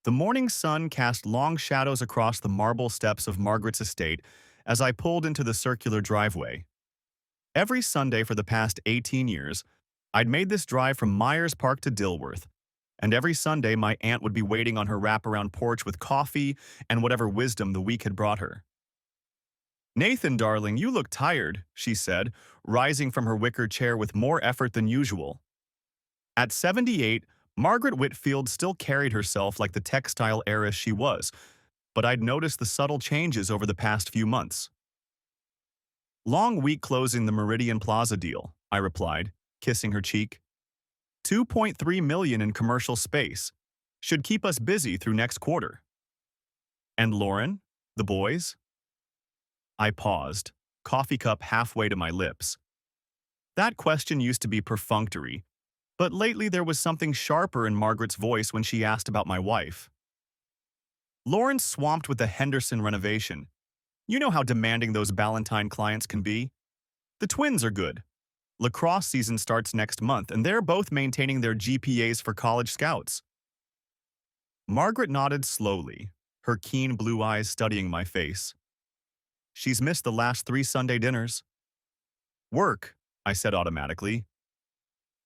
The morning sun cast long shadows across the marble steps of Margaret's estate as I pulled into the circular driveway. Every Sunday for the past 18 years, I'd made this drive from Myers Park to Dilworth, and every Sunday my aunt would be waiting on her wraparound porch with coffee and whatever wisdom the week had brought her. "Nathan, darling, you look tired," she said, rising from her wicker chair with more effort than usual. At 78, Margaret Whitfield still carried herself like the textile heiress she was, but I'd noticed the subtle changes over the past few months. "Long week closing the Meridian Plaza deal," I replied, kissing her cheek. "2.3 million in commercial space. Should keep us busy through next quarter." "And Lauren? The boys?" I paused, coffee cup halfway to my lips. That question used to be perfunctory, but lately there was something sharper in Margaret's voice when she asked about my wife. "Lauren's swamped with the Henderson renovation. You know how demanding those Ballantine clients can be. The twins are good. Lacrosse season starts next month, and they're both maintaining their GPAs for college scouts." Margaret nodded slowly, her keen blue eyes studying my face. "She's missed the last 3 Sunday dinners." "Work," I said automatically.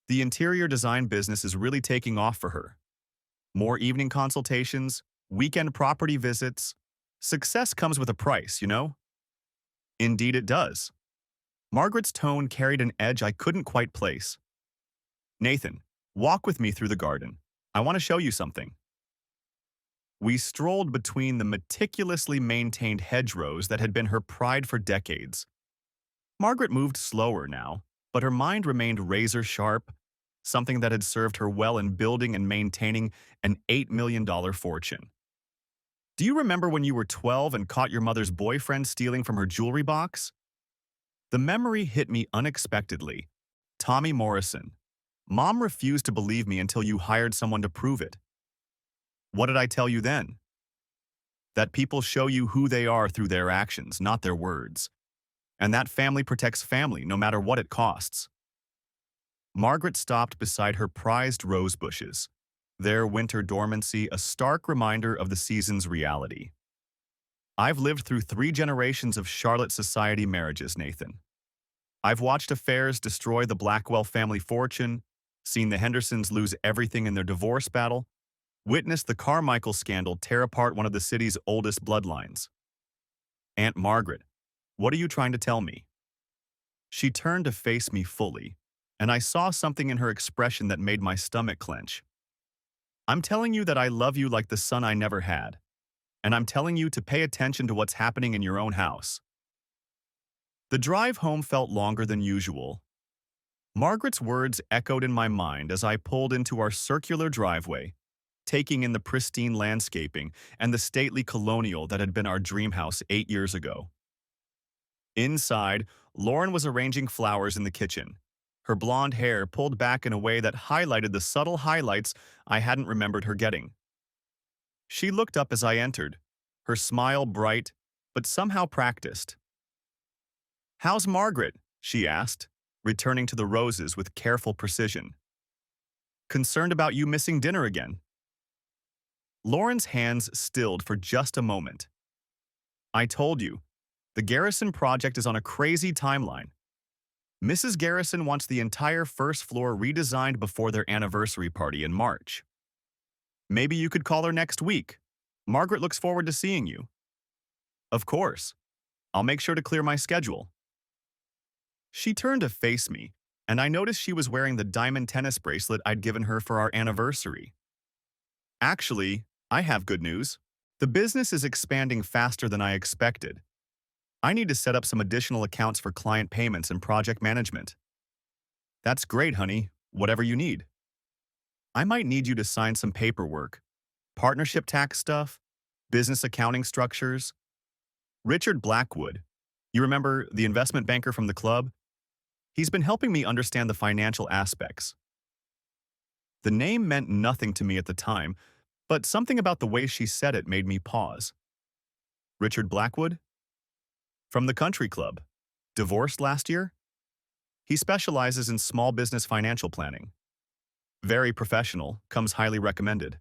"The interior design business is really taking off for her. More evening consultations, weekend property visits. Success comes with a price, you know?" "Indeed it does." Margaret's tone carried an edge I couldn't quite place. "Nathan, walk with me through the garden. I want to show you something." We strolled between the meticulously maintained hedgerows that had been her pride for decades. Margaret moved slower now, but her mind remained razor-sharp, something that had served her well in building and maintaining an $8 million fortune. "Do you remember when you were 12 and caught your mother's boyfriend stealing from her jewelry box?" The memory hit me unexpectedly. "Tommy Morrison. Mom refused to believe me until you hired someone to prove it." "What did I tell you then?" "That people show you who they are through their actions, not their words. And that family protects family, no matter what it costs." Margaret stopped beside her prized rose bushes, their winter dormancy a stark reminder of the season's reality. "I've lived through 3 generations of Charlotte society marriages, Nathan. I've watched affairs destroy the Blackwell family fortune, seen the Hendersons lose everything in their divorce battle, witnessed the Carmichael scandal tear apart one of the city's oldest bloodlines. Aunt Margaret, what are you trying to tell me?" She turned to face me fully, and I saw something in her expression that made my stomach clench. "I'm telling you that I love you like the son I never had, and I'm telling you to pay attention to what's happening in your own house." The drive home felt longer than usual. Margaret's words echoed in my mind as I pulled into our circular driveway, taking in the pristine landscaping and the stately colonial that had been our dream house 8 years ago. Inside, Lauren was arranging flowers in the kitchen, her blonde hair pulled back in a way that highlighted the subtle highlights I hadn't remembered her getting. She looked up as I entered, her smile bright, but somehow practiced. "How's Margaret?" she asked, returning to the roses with careful precision. "Concerned about you missing dinner again." Lauren's hands stilled for just a moment. "I told you, the Garrison project is on a crazy timeline. Mrs. Garrison wants the entire first floor redesigned before their anniversary party in March. Maybe you could call her next week. Margaret looks forward to seeing you." "Of course. I'll make sure to clear my schedule." She turned to face me, and I noticed she was wearing the diamond tennis bracelet I'd given her for our anniversary. "Actually, I have good news. The business is expanding faster than I expected. I need to set up some additional accounts for client payments and project management." "That's great, honey. Whatever you need." "I might need you to sign some paperwork. Partnership tax stuff, business accounting structures." "Richard Blackwood. You remember the investment banker from the club? He's been helping me understand the financial aspects." The name meant nothing to me at the time, but something about the way she said it made me pause. "Richard Blackwood? From the country club. Divorced last year?" "He specializes in small business financial planning. Very professional, comes highly recommended."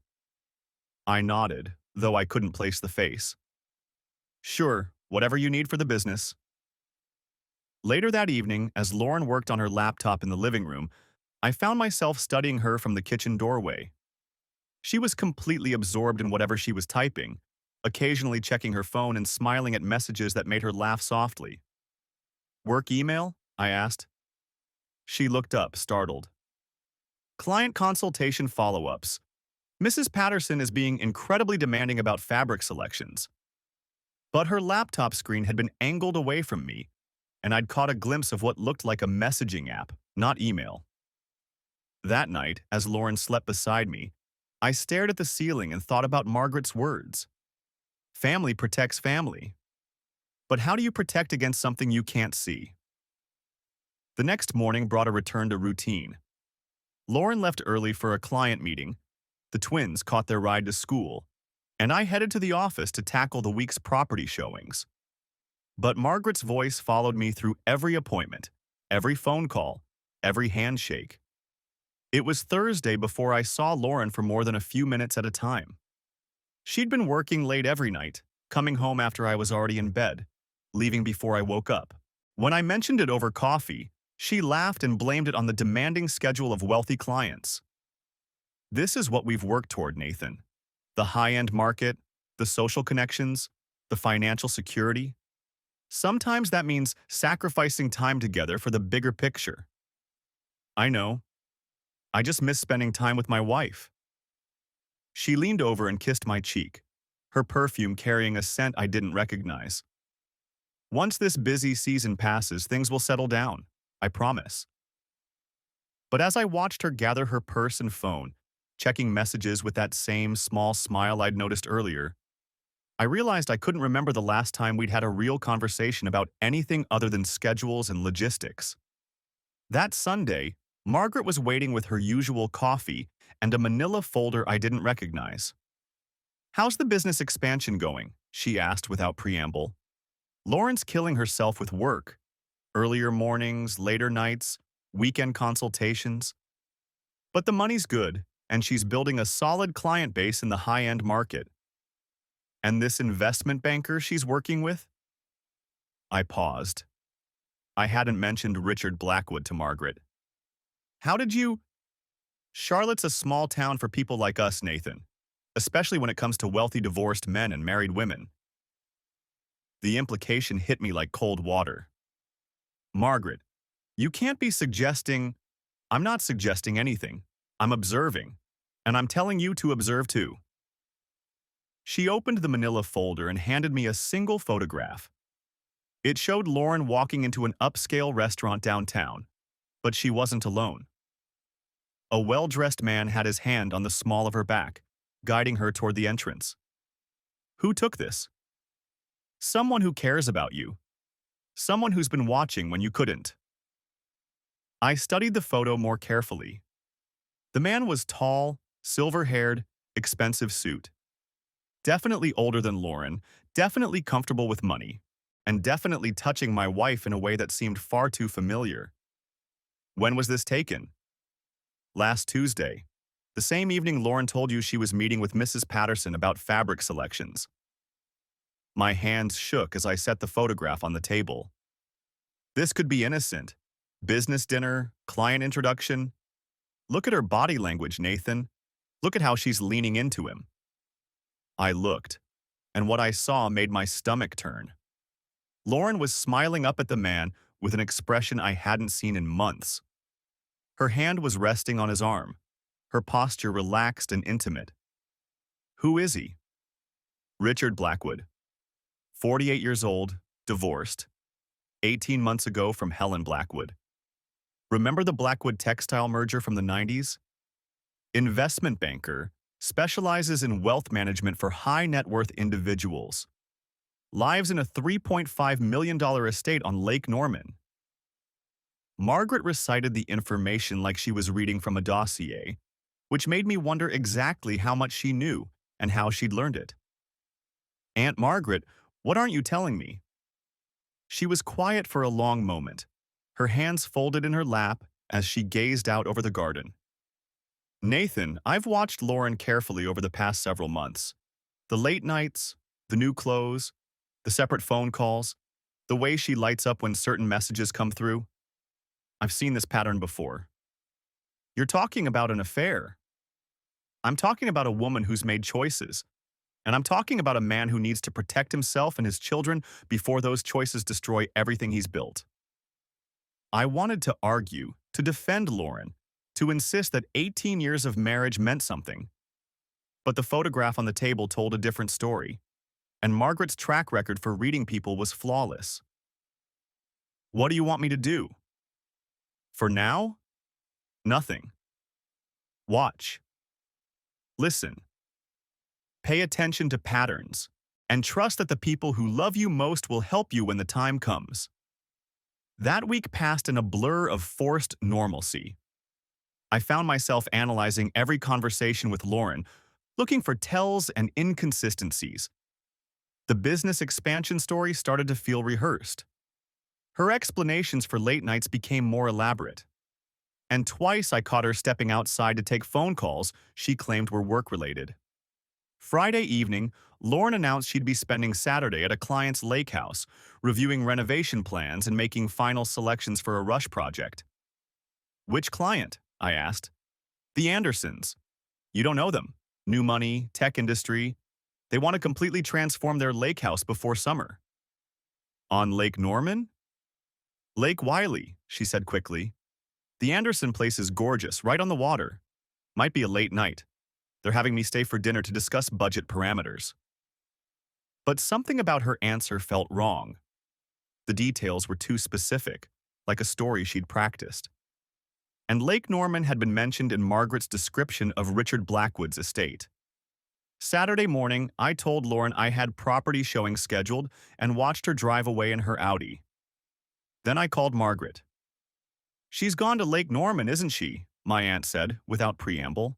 I nodded, though I couldn't place the face. Sure, whatever you need for the business. Later that evening, as Lauren worked on her laptop in the living room, I found myself studying her from the kitchen doorway. She was completely absorbed in whatever she was typing, occasionally checking her phone and smiling at messages that made her laugh softly. Work email? I asked. She looked up, startled. Client consultation follow-ups. Mrs. Patterson is being incredibly demanding about fabric selections. But her laptop screen had been angled away from me, and I'd caught a glimpse of what looked like a messaging app, not email. That night, as Lauren slept beside me, I stared at the ceiling and thought about Margaret's words. Family protects family. But how do you protect against something you can't see? The next morning brought a return to routine. Lauren left early for a client meeting, the twins caught their ride to school, and I headed to the office to tackle the week's property showings. But Margaret's voice followed me through every appointment, every phone call, every handshake. It was Thursday before I saw Lauren for more than a few minutes at a time. She'd been working late every night, coming home after I was already in bed, leaving before I woke up. When I mentioned it over coffee, she laughed and blamed it on the demanding schedule of wealthy clients. This is what we've worked toward, Nathan. The high-end market, the social connections, the financial security. Sometimes that means sacrificing time together for the bigger picture. I know. I just miss spending time with my wife. She leaned over and kissed my cheek, her perfume carrying a scent I didn't recognize. Once this busy season passes, things will settle down, I promise. But as I watched her gather her purse and phone, checking messages with that same small smile I'd noticed earlier, I realized I couldn't remember the last time we'd had a real conversation about anything other than schedules and logistics. That Sunday, Margaret was waiting with her usual coffee and a manila folder I didn't recognize. "How's the business expansion going?" she asked without preamble. "Lauren's killing herself with work. Earlier mornings, later nights, weekend consultations. But the money's good, and she's building a solid client base in the high-end market. And this investment banker she's working with?" I paused. I hadn't mentioned Richard Blackwood to Margaret. "How did you—" "Charlotte's a small town for people like us, Nathan, especially when it comes to wealthy divorced men and married women." The implication hit me like cold water. "Margaret, you can't be suggesting—" "I'm not suggesting anything. I'm observing. And I'm telling you to observe too." She opened the manila folder and handed me a single photograph. It showed Lauren walking into an upscale restaurant downtown, but she wasn't alone. A well-dressed man had his hand on the small of her back, guiding her toward the entrance. "Who took this?" "Someone who cares about you. Someone who's been watching when you couldn't." I studied the photo more carefully. The man was tall, silver-haired, expensive suit. Definitely older than Lauren, definitely comfortable with money, and definitely touching my wife in a way that seemed far too familiar. "When was this taken?" "Last Tuesday. The same evening Lauren told you she was meeting with Mrs. Patterson about fabric selections." My hands shook as I set the photograph on the table. This could be innocent. Business dinner, client introduction. Look at her body language, Nathan. Look at how she's leaning into him. I looked, and what I saw made my stomach turn. Lauren was smiling up at the man with an expression I hadn't seen in months. Her hand was resting on his arm, her posture relaxed and intimate. "Who is he?" "Richard Blackwood. 48 years old, divorced. 18 months ago from Helen Blackwood. Remember the Blackwood textile merger from the 90s? Investment banker, specializes in wealth management for high net worth individuals. Lives in a $3.5 million estate on Lake Norman." Margaret recited the information like she was reading from a dossier, which made me wonder exactly how much she knew and how she'd learned it. "Aunt Margaret, what aren't you telling me?" She was quiet for a long moment, her hands folded in her lap as she gazed out over the garden. Nathan, I've watched Lauren carefully over the past several months. The late nights, the new clothes, the separate phone calls, the way she lights up when certain messages come through. I've seen this pattern before. You're talking about an affair. I'm talking about a woman who's made choices. And I'm talking about a man who needs to protect himself and his children before those choices destroy everything he's built. I wanted to argue, to defend Lauren, to insist that 18 years of marriage meant something. But the photograph on the table told a different story, and Margaret's track record for reading people was flawless. What do you want me to do? For now? Nothing. Watch. Listen. Pay attention to patterns, and trust that the people who love you most will help you when the time comes. That week passed in a blur of forced normalcy. I found myself analyzing every conversation with Lauren, looking for tells and inconsistencies. The business expansion story started to feel rehearsed. Her explanations for late nights became more elaborate. And twice I caught her stepping outside to take phone calls she claimed were work-related. Friday evening, Lauren announced she'd be spending Saturday at a client's lake house, reviewing renovation plans and making final selections for a rush project. Which client? I asked. The Andersons. You don't know them. New money, tech industry. They want to completely transform their lake house before summer. On Lake Norman? Lake Wiley, she said quickly. The Anderson place is gorgeous, right on the water. Might be a late night. They're having me stay for dinner to discuss budget parameters. But something about her answer felt wrong. The details were too specific, like a story she'd practiced. And Lake Norman had been mentioned in Margaret's description of Richard Blackwood's estate. Saturday morning, I told Lauren I had property showing scheduled and watched her drive away in her Audi. Then I called Margaret. She's gone to Lake Norman, isn't she? My aunt said, without preamble.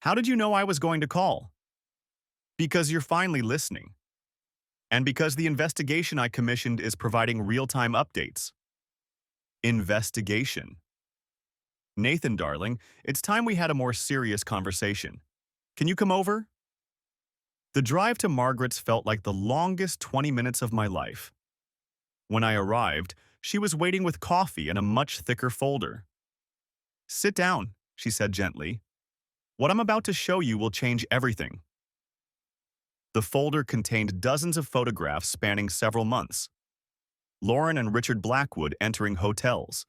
How did you know I was going to call? Because you're finally listening. And because the investigation I commissioned is providing real-time updates. Investigation. Nathan, darling, it's time we had a more serious conversation. Can you come over? The drive to Margaret's felt like the longest 20 minutes of my life. When I arrived, she was waiting with coffee and a much thicker folder. Sit down, she said gently. What I'm about to show you will change everything. The folder contained dozens of photographs spanning several months. Lauren and Richard Blackwood entering hotels,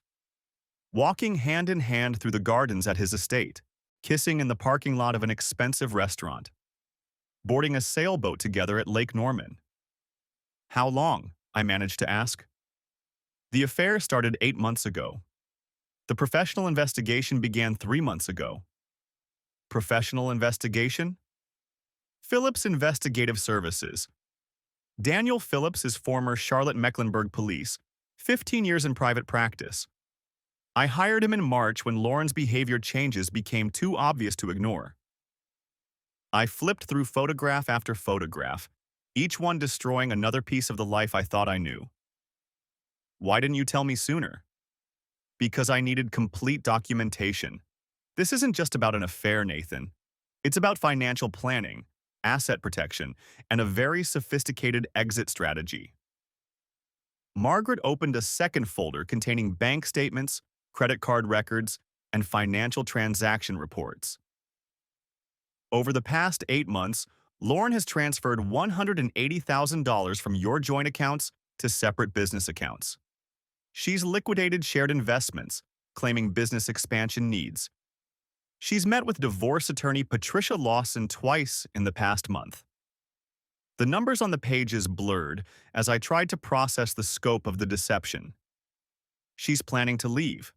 walking hand in hand through the gardens at his estate, kissing in the parking lot of an expensive restaurant, boarding a sailboat together at Lake Norman. How long? I managed to ask. The affair started 8 months ago. The professional investigation began 3 months ago. Professional investigation? Phillips Investigative Services. Daniel Phillips is former Charlotte-Mecklenburg Police, 15 years in private practice. I hired him in March when Lauren's behavior changes became too obvious to ignore. I flipped through photograph after photograph, each one destroying another piece of the life I thought I knew. Why didn't you tell me sooner? Because I needed complete documentation. This isn't just about an affair, Nathan. It's about financial planning, asset protection, and a very sophisticated exit strategy. Margaret opened a second folder containing bank statements, credit card records, and financial transaction reports. Over the past 8 months, Lauren has transferred $180,000 from your joint accounts to separate business accounts. She's liquidated shared investments, claiming business expansion needs. She's met with divorce attorney Patricia Lawson twice in the past month. The numbers on the pages blurred as I tried to process the scope of the deception. She's planning to leave.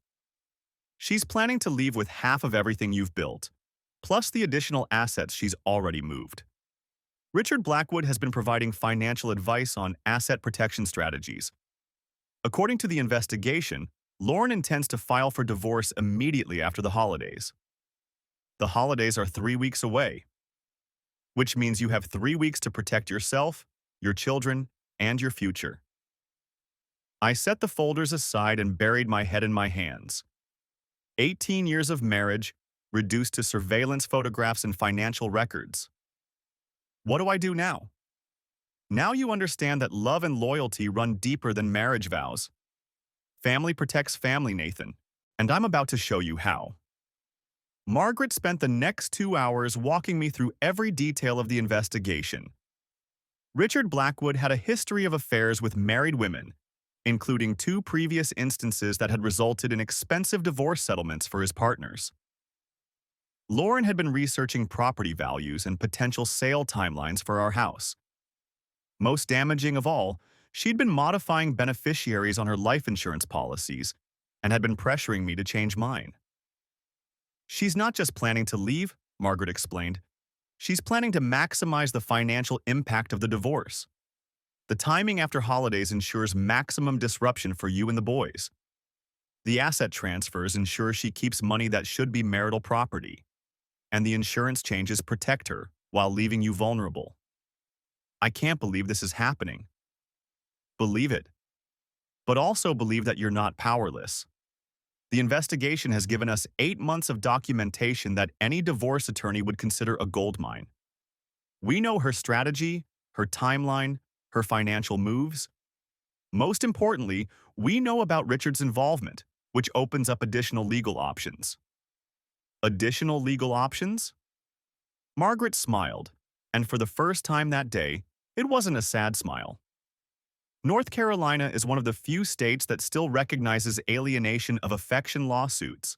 She's planning to leave with half of everything you've built, plus the additional assets she's already moved. Richard Blackwood has been providing financial advice on asset protection strategies. According to the investigation, Lauren intends to file for divorce immediately after the holidays. The holidays are 3 weeks away, which means you have 3 weeks to protect yourself, your children, and your future. I set the folders aside and buried my head in my hands. 18 years of marriage, reduced to surveillance photographs and financial records. What do I do now? Now you understand that love and loyalty run deeper than marriage vows. Family protects family, Nathan, and I'm about to show you how. Margaret spent the next 2 hours walking me through every detail of the investigation. Richard Blackwood had a history of affairs with married women, including 2 previous instances that had resulted in expensive divorce settlements for his partners. Lauren had been researching property values and potential sale timelines for our house. Most damaging of all, she'd been modifying beneficiaries on her life insurance policies and had been pressuring me to change mine. She's not just planning to leave, Margaret explained. She's planning to maximize the financial impact of the divorce. The timing after holidays ensures maximum disruption for you and the boys. The asset transfers ensure she keeps money that should be marital property. And the insurance changes protect her while leaving you vulnerable. I can't believe this is happening. Believe it. But also believe that you're not powerless. The investigation has given us 8 months of documentation that any divorce attorney would consider a goldmine. We know her strategy, her timeline, her financial moves. Most importantly, we know about Richard's involvement, which opens up additional legal options. Additional legal options? Margaret smiled, and for the first time that day, it wasn't a sad smile. North Carolina is one of the few states that still recognizes alienation of affection lawsuits.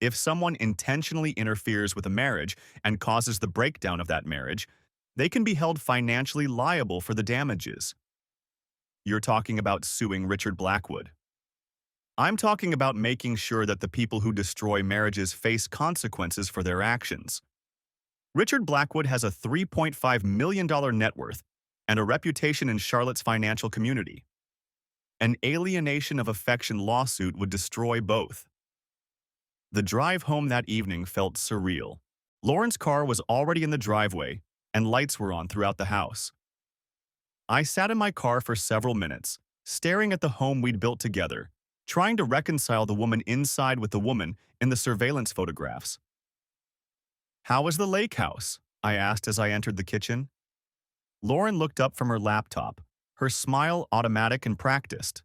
If someone intentionally interferes with a marriage and causes the breakdown of that marriage, they can be held financially liable for the damages. You're talking about suing Richard Blackwood. I'm talking about making sure that the people who destroy marriages face consequences for their actions. Richard Blackwood has a $3.5 million net worth and a reputation in Charlotte's financial community. An alienation of affection lawsuit would destroy both. The drive home that evening felt surreal. Lauren's car was already in the driveway, and lights were on throughout the house. I sat in my car for several minutes, staring at the home we'd built together, trying to reconcile the woman inside with the woman in the surveillance photographs. "How is the lake house?" I asked as I entered the kitchen. Lauren looked up from her laptop, her smile automatic and practiced.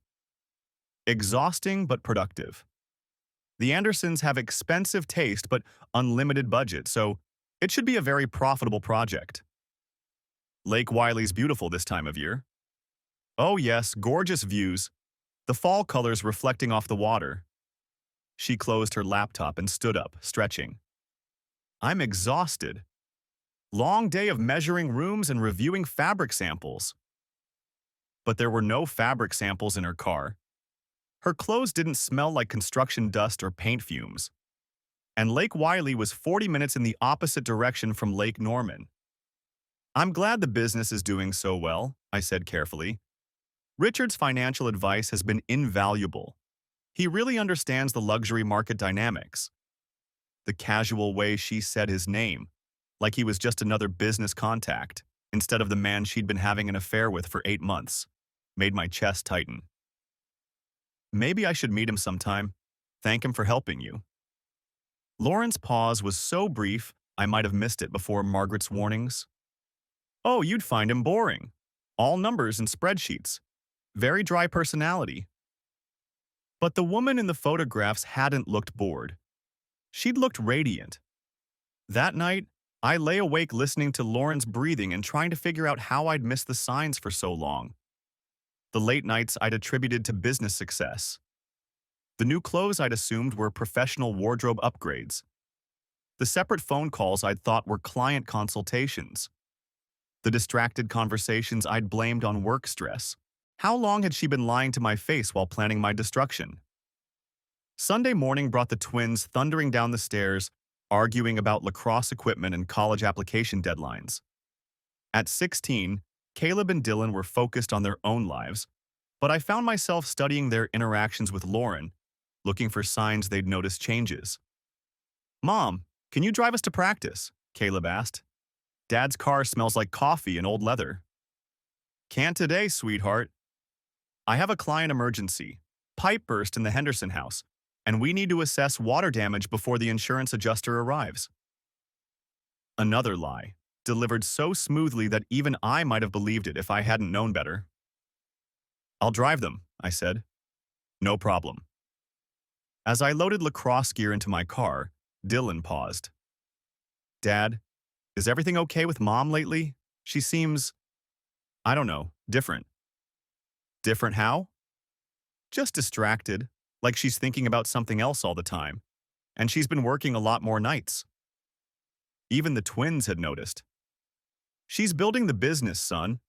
"Exhausting but productive. The Andersons have expensive taste but unlimited budget, so it should be a very profitable project." "Lake Wiley's beautiful this time of year." "Oh yes, gorgeous views. The fall colors reflecting off the water." She closed her laptop and stood up, stretching. "I'm exhausted. Long day of measuring rooms and reviewing fabric samples." But there were no fabric samples in her car. Her clothes didn't smell like construction dust or paint fumes. And Lake Wiley was 40 minutes in the opposite direction from Lake Norman. "I'm glad the business is doing so well," I said carefully. "Richard's financial advice has been invaluable. He really understands the luxury market dynamics." The casual way she said his name, like he was just another business contact, instead of the man she'd been having an affair with for 8 months, made my chest tighten. "Maybe I should meet him sometime. Thank him for helping you." Lauren's pause was so brief, I might have missed it before Margaret's warnings. "Oh, you'd find him boring. All numbers and spreadsheets. Very dry personality." But the woman in the photographs hadn't looked bored. She'd looked radiant. That night, I lay awake listening to Lauren's breathing and trying to figure out how I'd missed the signs for so long. The late nights I'd attributed to business success. The new clothes I'd assumed were professional wardrobe upgrades. The separate phone calls I'd thought were client consultations. The distracted conversations I'd blamed on work stress. How long had she been lying to my face while planning my destruction? Sunday morning brought the twins thundering down the stairs, arguing about lacrosse equipment and college application deadlines. At 16, Caleb and Dylan were focused on their own lives, but I found myself studying their interactions with Lauren, looking for signs they'd noticed changes. "Mom, can you drive us to practice?" Caleb asked. "Dad's car smells like coffee and old leather." "Can't today, sweetheart. I have a client emergency. Pipe burst in the Henderson house, and we need to assess water damage before the insurance adjuster arrives. Another lie, delivered so smoothly that even I might have believed it if I hadn't known better. I'll drive them, I said. No problem. As I loaded lacrosse gear into my car, Dylan paused. Dad, is everything okay with Mom lately? She seems, I don't know, different. Different how? Just distracted, like she's thinking about something else all the time. And she's been working a lot more nights. Even the twins had noticed. She's building the business, son.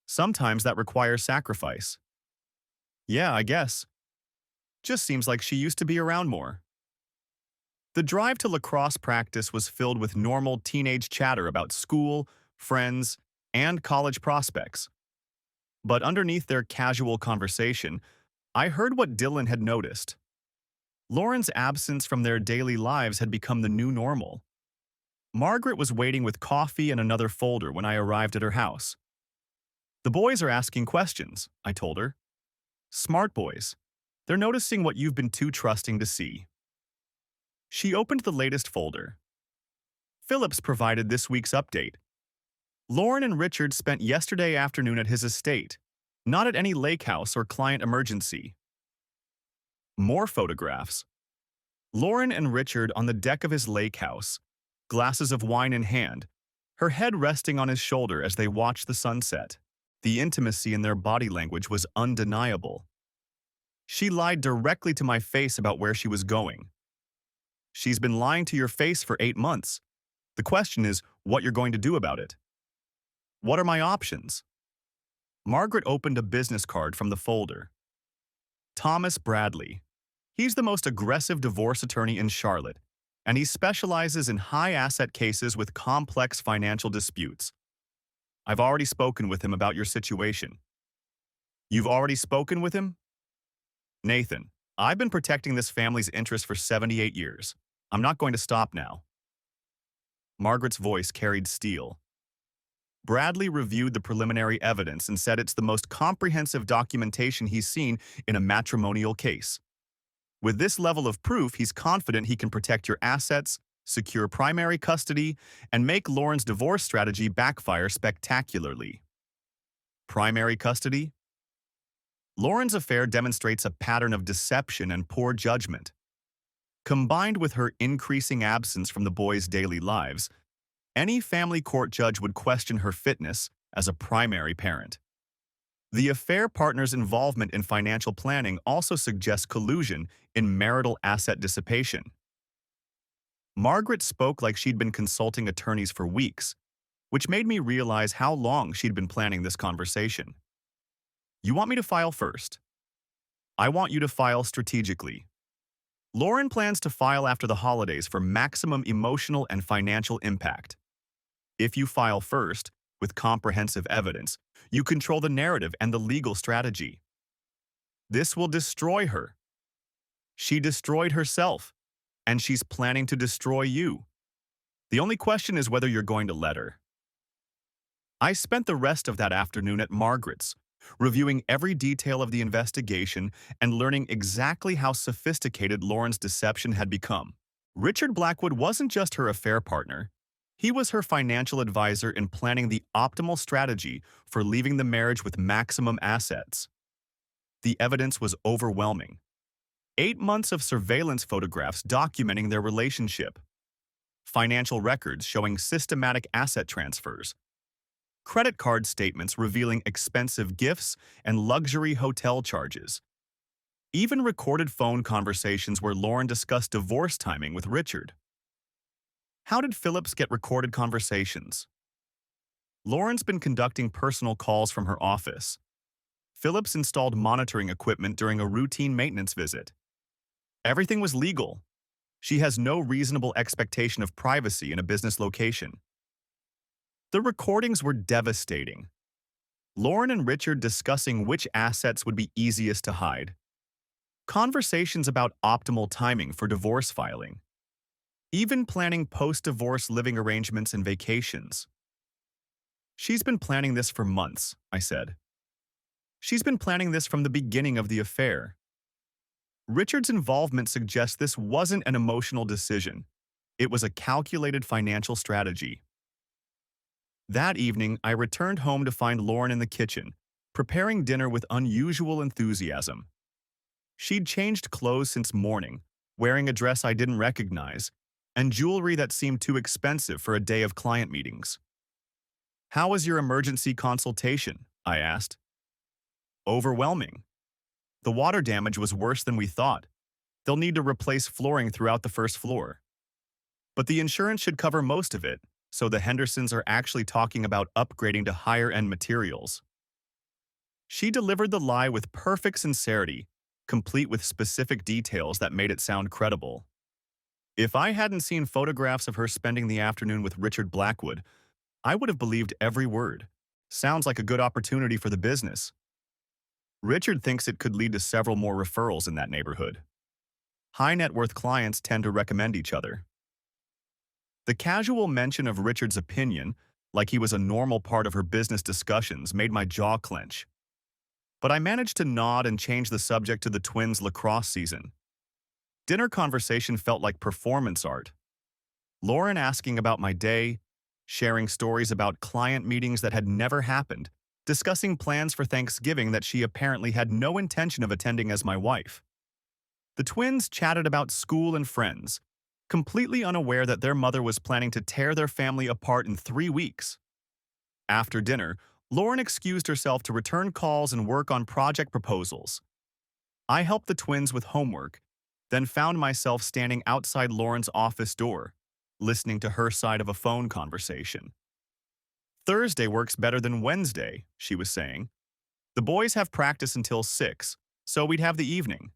Sometimes that requires sacrifice. Yeah, I guess. Just seems like she used to be around more. The drive to lacrosse practice was filled with normal teenage chatter about school, friends, and college prospects. But underneath their casual conversation, I heard what Dylan had noticed. Lauren's absence from their daily lives had become the new normal. Margaret was waiting with coffee and another folder when I arrived at her house. The boys are asking questions, I told her. Smart boys. They're noticing what you've been too trusting to see. She opened the latest folder. Phillips provided this week's update. Lauren and Richard spent yesterday afternoon at his estate, not at any lake house or client emergency. More photographs. Lauren and Richard on the deck of his lake house, glasses of wine in hand, her head resting on his shoulder as they watched the sunset. The intimacy in their body language was undeniable. She lied directly to my face about where she was going. She's been lying to your face for 8 months. The question is what you're going to do about it. What are my options? Margaret opened a business card from the folder. Thomas Bradley. He's the most aggressive divorce attorney in Charlotte, and he specializes in high-asset cases with complex financial disputes. I've already spoken with him about your situation. You've already spoken with him? Nathan, I've been protecting this family's interest for 78 years. I'm not going to stop now. Margaret's voice carried steel. Bradley reviewed the preliminary evidence and said it's the most comprehensive documentation he's seen in a matrimonial case. With this level of proof, he's confident he can protect your assets, secure primary custody, and make Lauren's divorce strategy backfire spectacularly. Primary custody? Lauren's affair demonstrates a pattern of deception and poor judgment. Combined with her increasing absence from the boys' daily lives, any family court judge would question her fitness as a primary parent. The affair partner's involvement in financial planning also suggests collusion in marital asset dissipation. Margaret spoke like she'd been consulting attorneys for weeks, which made me realize how long she'd been planning this conversation. You want me to file first? I want you to file strategically. Lauren plans to file after the holidays for maximum emotional and financial impact. If you file first, with comprehensive evidence, you control the narrative and the legal strategy. This will destroy her. She destroyed herself, and she's planning to destroy you. The only question is whether you're going to let her. I spent the rest of that afternoon at Margaret's, reviewing every detail of the investigation and learning exactly how sophisticated Lauren's deception had become. Richard Blackwood wasn't just her affair partner. He was her financial advisor in planning the optimal strategy for leaving the marriage with maximum assets. The evidence was overwhelming. 8 months of surveillance photographs documenting their relationship. Financial records showing systematic asset transfers. Credit card statements revealing expensive gifts and luxury hotel charges. Even recorded phone conversations where Lauren discussed divorce timing with Richard. How did Phillips get recorded conversations? Lauren's been conducting personal calls from her office. Phillips installed monitoring equipment during a routine maintenance visit. Everything was legal. She has no reasonable expectation of privacy in a business location. The recordings were devastating. Lauren and Richard discussing which assets would be easiest to hide. Conversations about optimal timing for divorce filing. Even planning post-divorce living arrangements and vacations. She's been planning this for months, I said. She's been planning this from the beginning of the affair. Richard's involvement suggests this wasn't an emotional decision. It was a calculated financial strategy. That evening, I returned home to find Lauren in the kitchen, preparing dinner with unusual enthusiasm. She'd changed clothes since morning, wearing a dress I didn't recognize, and jewelry that seemed too expensive for a day of client meetings. "How was your emergency consultation?" I asked. "Overwhelming. The water damage was worse than we thought. They'll need to replace flooring throughout the first floor. But the insurance should cover most of it, so the Hendersons are actually talking about upgrading to higher-end materials." She delivered the lie with perfect sincerity, complete with specific details that made it sound credible. If I hadn't seen photographs of her spending the afternoon with Richard Blackwood, I would have believed every word. Sounds like a good opportunity for the business. Richard thinks it could lead to several more referrals in that neighborhood. High net worth clients tend to recommend each other. The casual mention of Richard's opinion, like he was a normal part of her business discussions, made my jaw clench. But I managed to nod and change the subject to the twins' lacrosse season. Dinner conversation felt like performance art. Lauren asking about my day, sharing stories about client meetings that had never happened, discussing plans for Thanksgiving that she apparently had no intention of attending as my wife. The twins chatted about school and friends, completely unaware that their mother was planning to tear their family apart in 3 weeks. After dinner, Lauren excused herself to return calls and work on project proposals. I helped the twins with homework, then found myself standing outside Lauren's office door, listening to her side of a phone conversation. "Thursday works better than Wednesday," she was saying. "The boys have practice until 6, so we'd have the evening."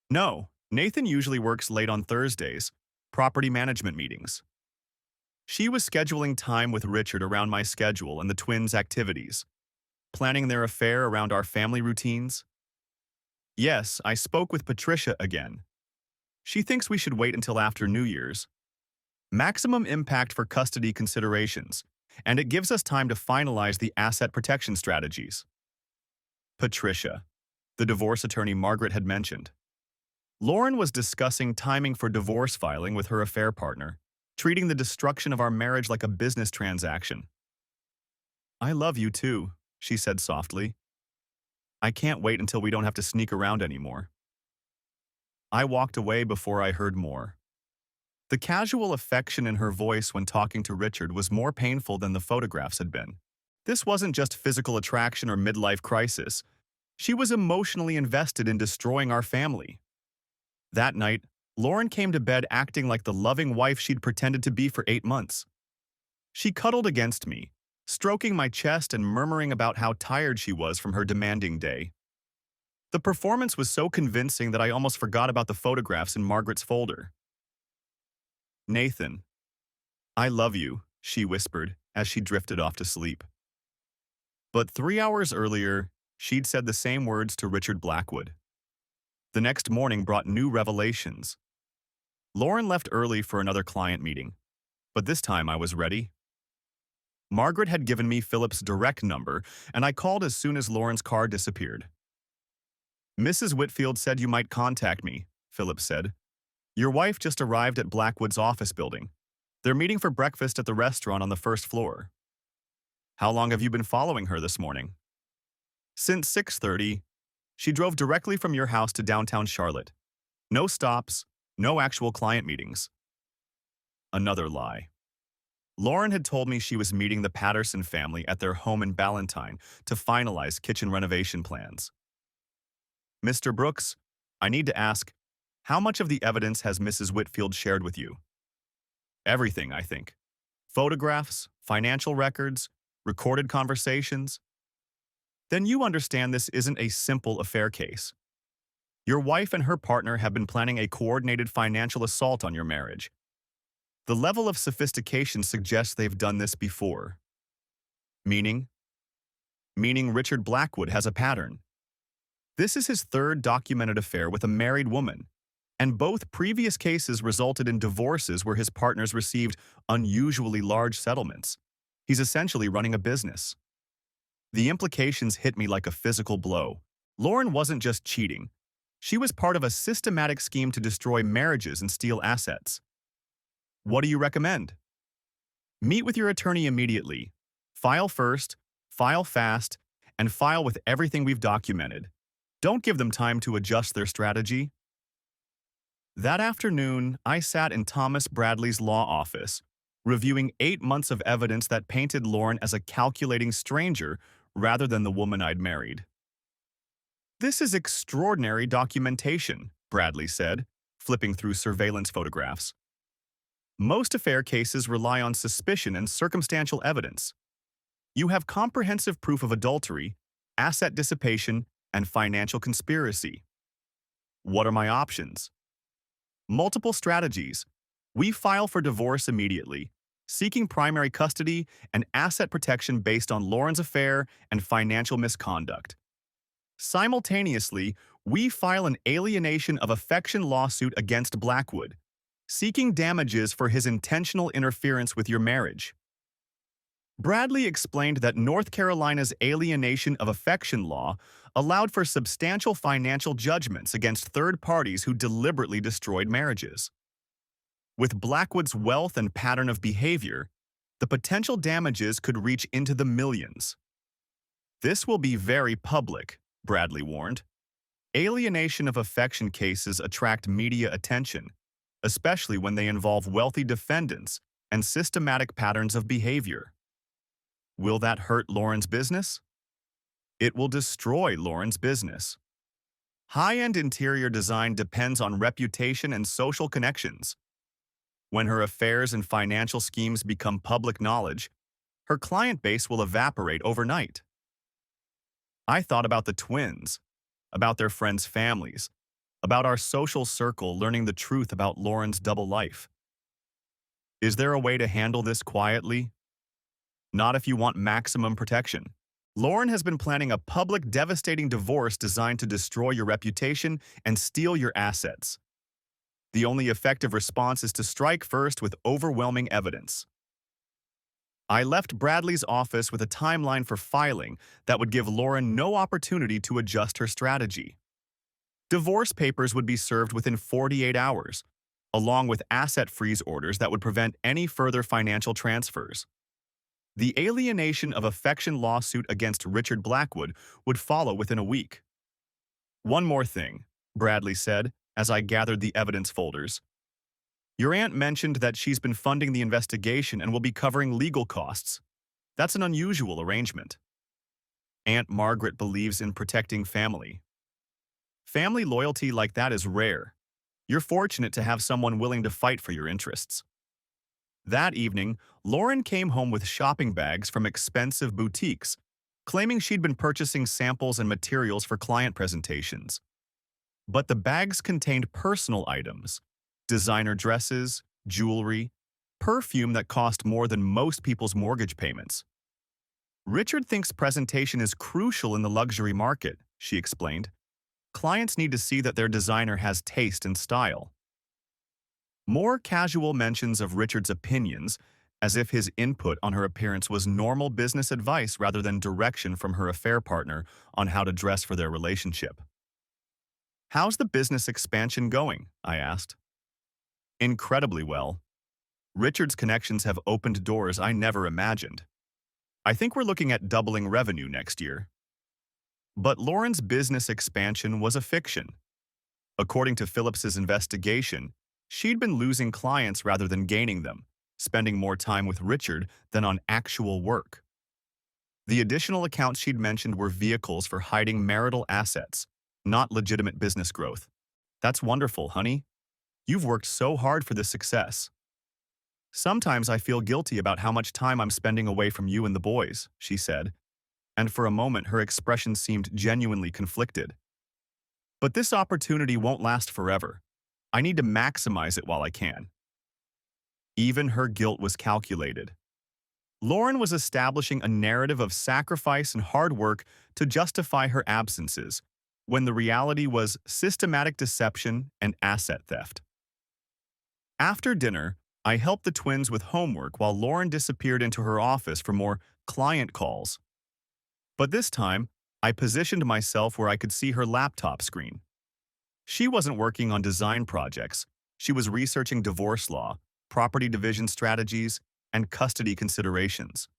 "No, Nathan usually works late on Thursdays, property management meetings." She was scheduling time with Richard around my schedule and the twins' activities, planning their affair around our family routines. Yes, I spoke with Patricia again. She thinks we should wait until after New Year's. Maximum impact for custody considerations, and it gives us time to finalize the asset protection strategies. Patricia, the divorce attorney Margaret had mentioned. Lauren was discussing timing for divorce filing with her affair partner, treating the destruction of our marriage like a business transaction. "I love you too," she said softly. "I can't wait until we don't have to sneak around anymore." I walked away before I heard more. The casual affection in her voice when talking to Richard was more painful than the photographs had been. This wasn't just physical attraction or midlife crisis. She was emotionally invested in destroying our family. That night, Lauren came to bed acting like the loving wife she'd pretended to be for 8 months. She cuddled against me, stroking my chest and murmuring about how tired she was from her demanding day. The performance was so convincing that I almost forgot about the photographs in Margaret's folder. "Nathan, I love you," she whispered as she drifted off to sleep. But 3 hours earlier, she'd said the same words to Richard Blackwood. The next morning brought new revelations. Lauren left early for another client meeting, but this time I was ready. Margaret had given me Philip's direct number, and I called as soon as Lauren's car disappeared. "Mrs. Whitfield said you might contact me," Philip said. "Your wife just arrived at Blackwood's office building. They're meeting for breakfast at the restaurant on the first floor." "How long have you been following her this morning?" "Since 6:30. She drove directly from your house to downtown Charlotte. No stops, no actual client meetings." Another lie. Lauren had told me she was meeting the Patterson family at their home in Ballantyne to finalize kitchen renovation plans. "Mr. Brooks, I need to ask, how much of the evidence has Mrs. Whitfield shared with you?" "Everything, I think. Photographs, financial records, recorded conversations." "Then you understand this isn't a simple affair case. Your wife and her partner have been planning a coordinated financial assault on your marriage. The level of sophistication suggests they've done this before." Meaning? Meaning Richard Blackwood has a pattern. This is his third documented affair with a married woman, and both previous cases resulted in divorces where his partners received unusually large settlements. He's essentially running a business. The implications hit me like a physical blow. Lauren wasn't just cheating. She was part of a systematic scheme to destroy marriages and steal assets. What do you recommend? Meet with your attorney immediately. File first, file fast, and file with everything we've documented. Don't give them time to adjust their strategy. That afternoon, I sat in Thomas Bradley's law office, reviewing 8 months of evidence that painted Lauren as a calculating stranger rather than the woman I'd married. This is extraordinary documentation, Bradley said, flipping through surveillance photographs. Most affair cases rely on suspicion and circumstantial evidence. You have comprehensive proof of adultery, asset dissipation, and financial conspiracy. What are my options? Multiple strategies. We file for divorce immediately, seeking primary custody and asset protection based on Lauren's affair and financial misconduct. Simultaneously, we file an alienation of affection lawsuit against Blackwood, seeking damages for his intentional interference with your marriage. Bradley explained that North Carolina's alienation of affection law allowed for substantial financial judgments against third parties who deliberately destroyed marriages. With Blackwood's wealth and pattern of behavior, the potential damages could reach into the millions. This will be very public, Bradley warned. Alienation of affection cases attract media attention, especially when they involve wealthy defendants and systematic patterns of behavior. Will that hurt Lauren's business? It will destroy Lauren's business. High-end interior design depends on reputation and social connections. When her affairs and financial schemes become public knowledge, her client base will evaporate overnight. I thought about the twins, about their friends' families, about our social circle learning the truth about Lauren's double life. Is there a way to handle this quietly? Not if you want maximum protection. Lauren has been planning a public, devastating divorce designed to destroy your reputation and steal your assets. The only effective response is to strike first with overwhelming evidence. I left Bradley's office with a timeline for filing that would give Lauren no opportunity to adjust her strategy. Divorce papers would be served within 48 hours, along with asset freeze orders that would prevent any further financial transfers. The alienation of affection lawsuit against Richard Blackwood would follow within a week. One more thing, Bradley said as I gathered the evidence folders. Your aunt mentioned that she's been funding the investigation and will be covering legal costs. That's an unusual arrangement. Aunt Margaret believes in protecting family. Family loyalty like that is rare. You're fortunate to have someone willing to fight for your interests. That evening, Lauren came home with shopping bags from expensive boutiques, claiming she'd been purchasing samples and materials for client presentations. But the bags contained personal items, designer dresses, jewelry, perfume that cost more than most people's mortgage payments. Richard thinks presentation is crucial in the luxury market, she explained. Clients need to see that their designer has taste and style. More casual mentions of Richard's opinions, as if his input on her appearance was normal business advice rather than direction from her affair partner on how to dress for their relationship. How's the business expansion going? I asked. Incredibly well. Richard's connections have opened doors I never imagined. I think we're looking at doubling revenue next year. But Lauren's business expansion was a fiction. According to Phillips's investigation, she'd been losing clients rather than gaining them, spending more time with Richard than on actual work. The additional accounts she'd mentioned were vehicles for hiding marital assets, not legitimate business growth. That's wonderful, honey. You've worked so hard for this success. Sometimes I feel guilty about how much time I'm spending away from you and the boys, she said, and for a moment her expression seemed genuinely conflicted. But this opportunity won't last forever. I need to maximize it while I can. Even her guilt was calculated. Lauren was establishing a narrative of sacrifice and hard work to justify her absences, when the reality was systematic deception and asset theft. After dinner, I helped the twins with homework while Lauren disappeared into her office for more client calls. But this time, I positioned myself where I could see her laptop screen. She wasn't working on design projects. She was researching divorce law, property division strategies, and custody considerations.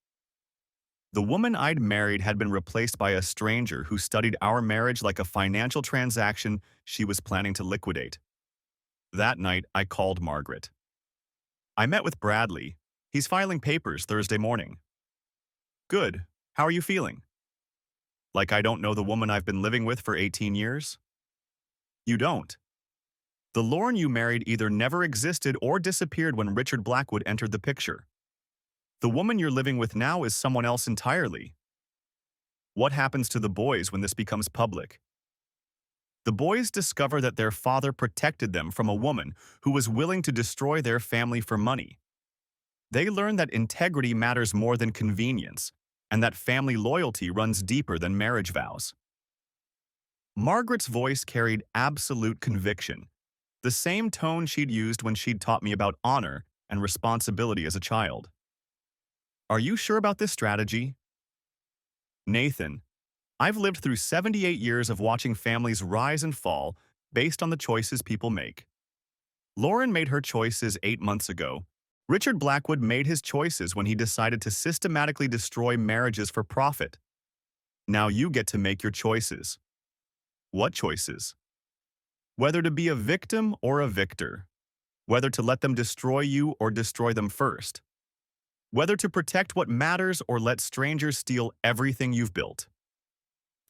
The woman I'd married had been replaced by a stranger who studied our marriage like a financial transaction she was planning to liquidate. That night, I called Margaret. I met with Bradley. He's filing papers Thursday morning. Good. How are you feeling? Like I don't know the woman I've been living with for 18 years? You don't. The Lauren you married either never existed or disappeared when Richard Blackwood entered the picture. The woman you're living with now is someone else entirely. What happens to the boys when this becomes public? The boys discover that their father protected them from a woman who was willing to destroy their family for money. They learn that integrity matters more than convenience, and that family loyalty runs deeper than marriage vows. Margaret's voice carried absolute conviction, the same tone she'd used when she'd taught me about honor and responsibility as a child. Are you sure about this strategy? Nathan, I've lived through 78 years of watching families rise and fall based on the choices people make. Lauren made her choices 8 months ago. Richard Blackwood made his choices when he decided to systematically destroy marriages for profit. Now you get to make your choices. What choices? Whether to be a victim or a victor. Whether to let them destroy you or destroy them first. Whether to protect what matters or let strangers steal everything you've built.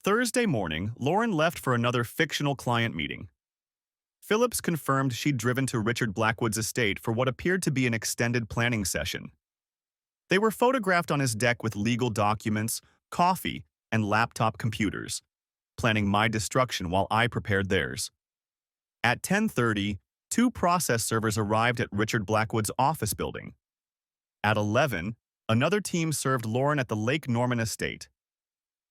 Thursday morning, Lauren left for another fictional client meeting. Phillips confirmed she'd driven to Richard Blackwood's estate for what appeared to be an extended planning session. They were photographed on his deck with legal documents, coffee, and laptop computers, planning my destruction while I prepared theirs. At 10:30, 2 process servers arrived at Richard Blackwood's office building. At 11, another team served Lauren at the Lake Norman estate.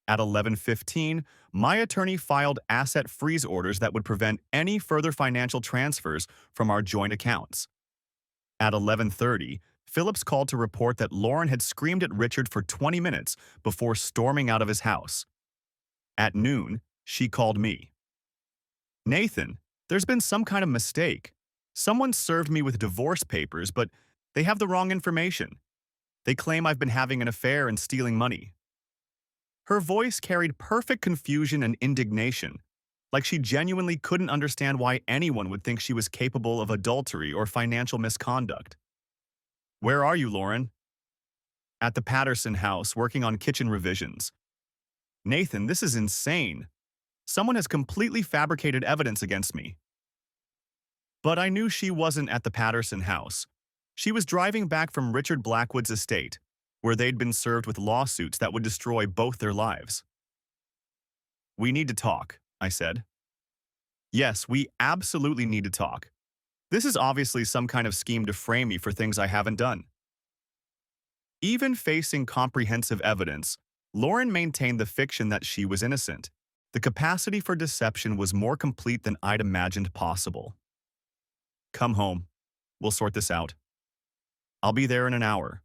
At 11:15, my attorney filed asset freeze orders that would prevent any further financial transfers from our joint accounts. At 11:30, Phillips called to report that Lauren had screamed at Richard for 20 minutes before storming out of his house. At noon, she called me. Nathan, there's been some kind of mistake. Someone served me with divorce papers, but they have the wrong information. They claim I've been having an affair and stealing money. Her voice carried perfect confusion and indignation, like she genuinely couldn't understand why anyone would think she was capable of adultery or financial misconduct. Where are you, Lauren? At the Patterson house, working on kitchen revisions. Nathan, this is insane. Someone has completely fabricated evidence against me. But I knew she wasn't at the Patterson house. She was driving back from Richard Blackwood's estate, where they'd been served with lawsuits that would destroy both their lives. We need to talk, I said. Yes, we absolutely need to talk. This is obviously some kind of scheme to frame me for things I haven't done. Even facing comprehensive evidence, Lauren maintained the fiction that she was innocent. The capacity for deception was more complete than I'd imagined possible. Come home. We'll sort this out. I'll be there in an hour.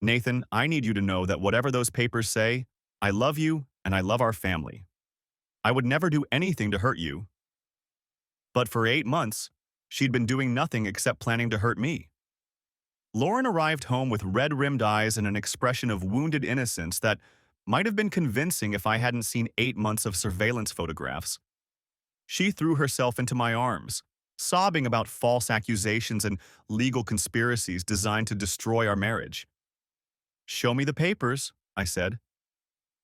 Nathan, I need you to know that whatever those papers say, I love you and I love our family. I would never do anything to hurt you. But for 8 months, she'd been doing nothing except planning to hurt me. Lauren arrived home with red-rimmed eyes and an expression of wounded innocence that might have been convincing if I hadn't seen 8 months of surveillance photographs. She threw herself into my arms, sobbing about false accusations and legal conspiracies designed to destroy our marriage. Show me the papers, I said.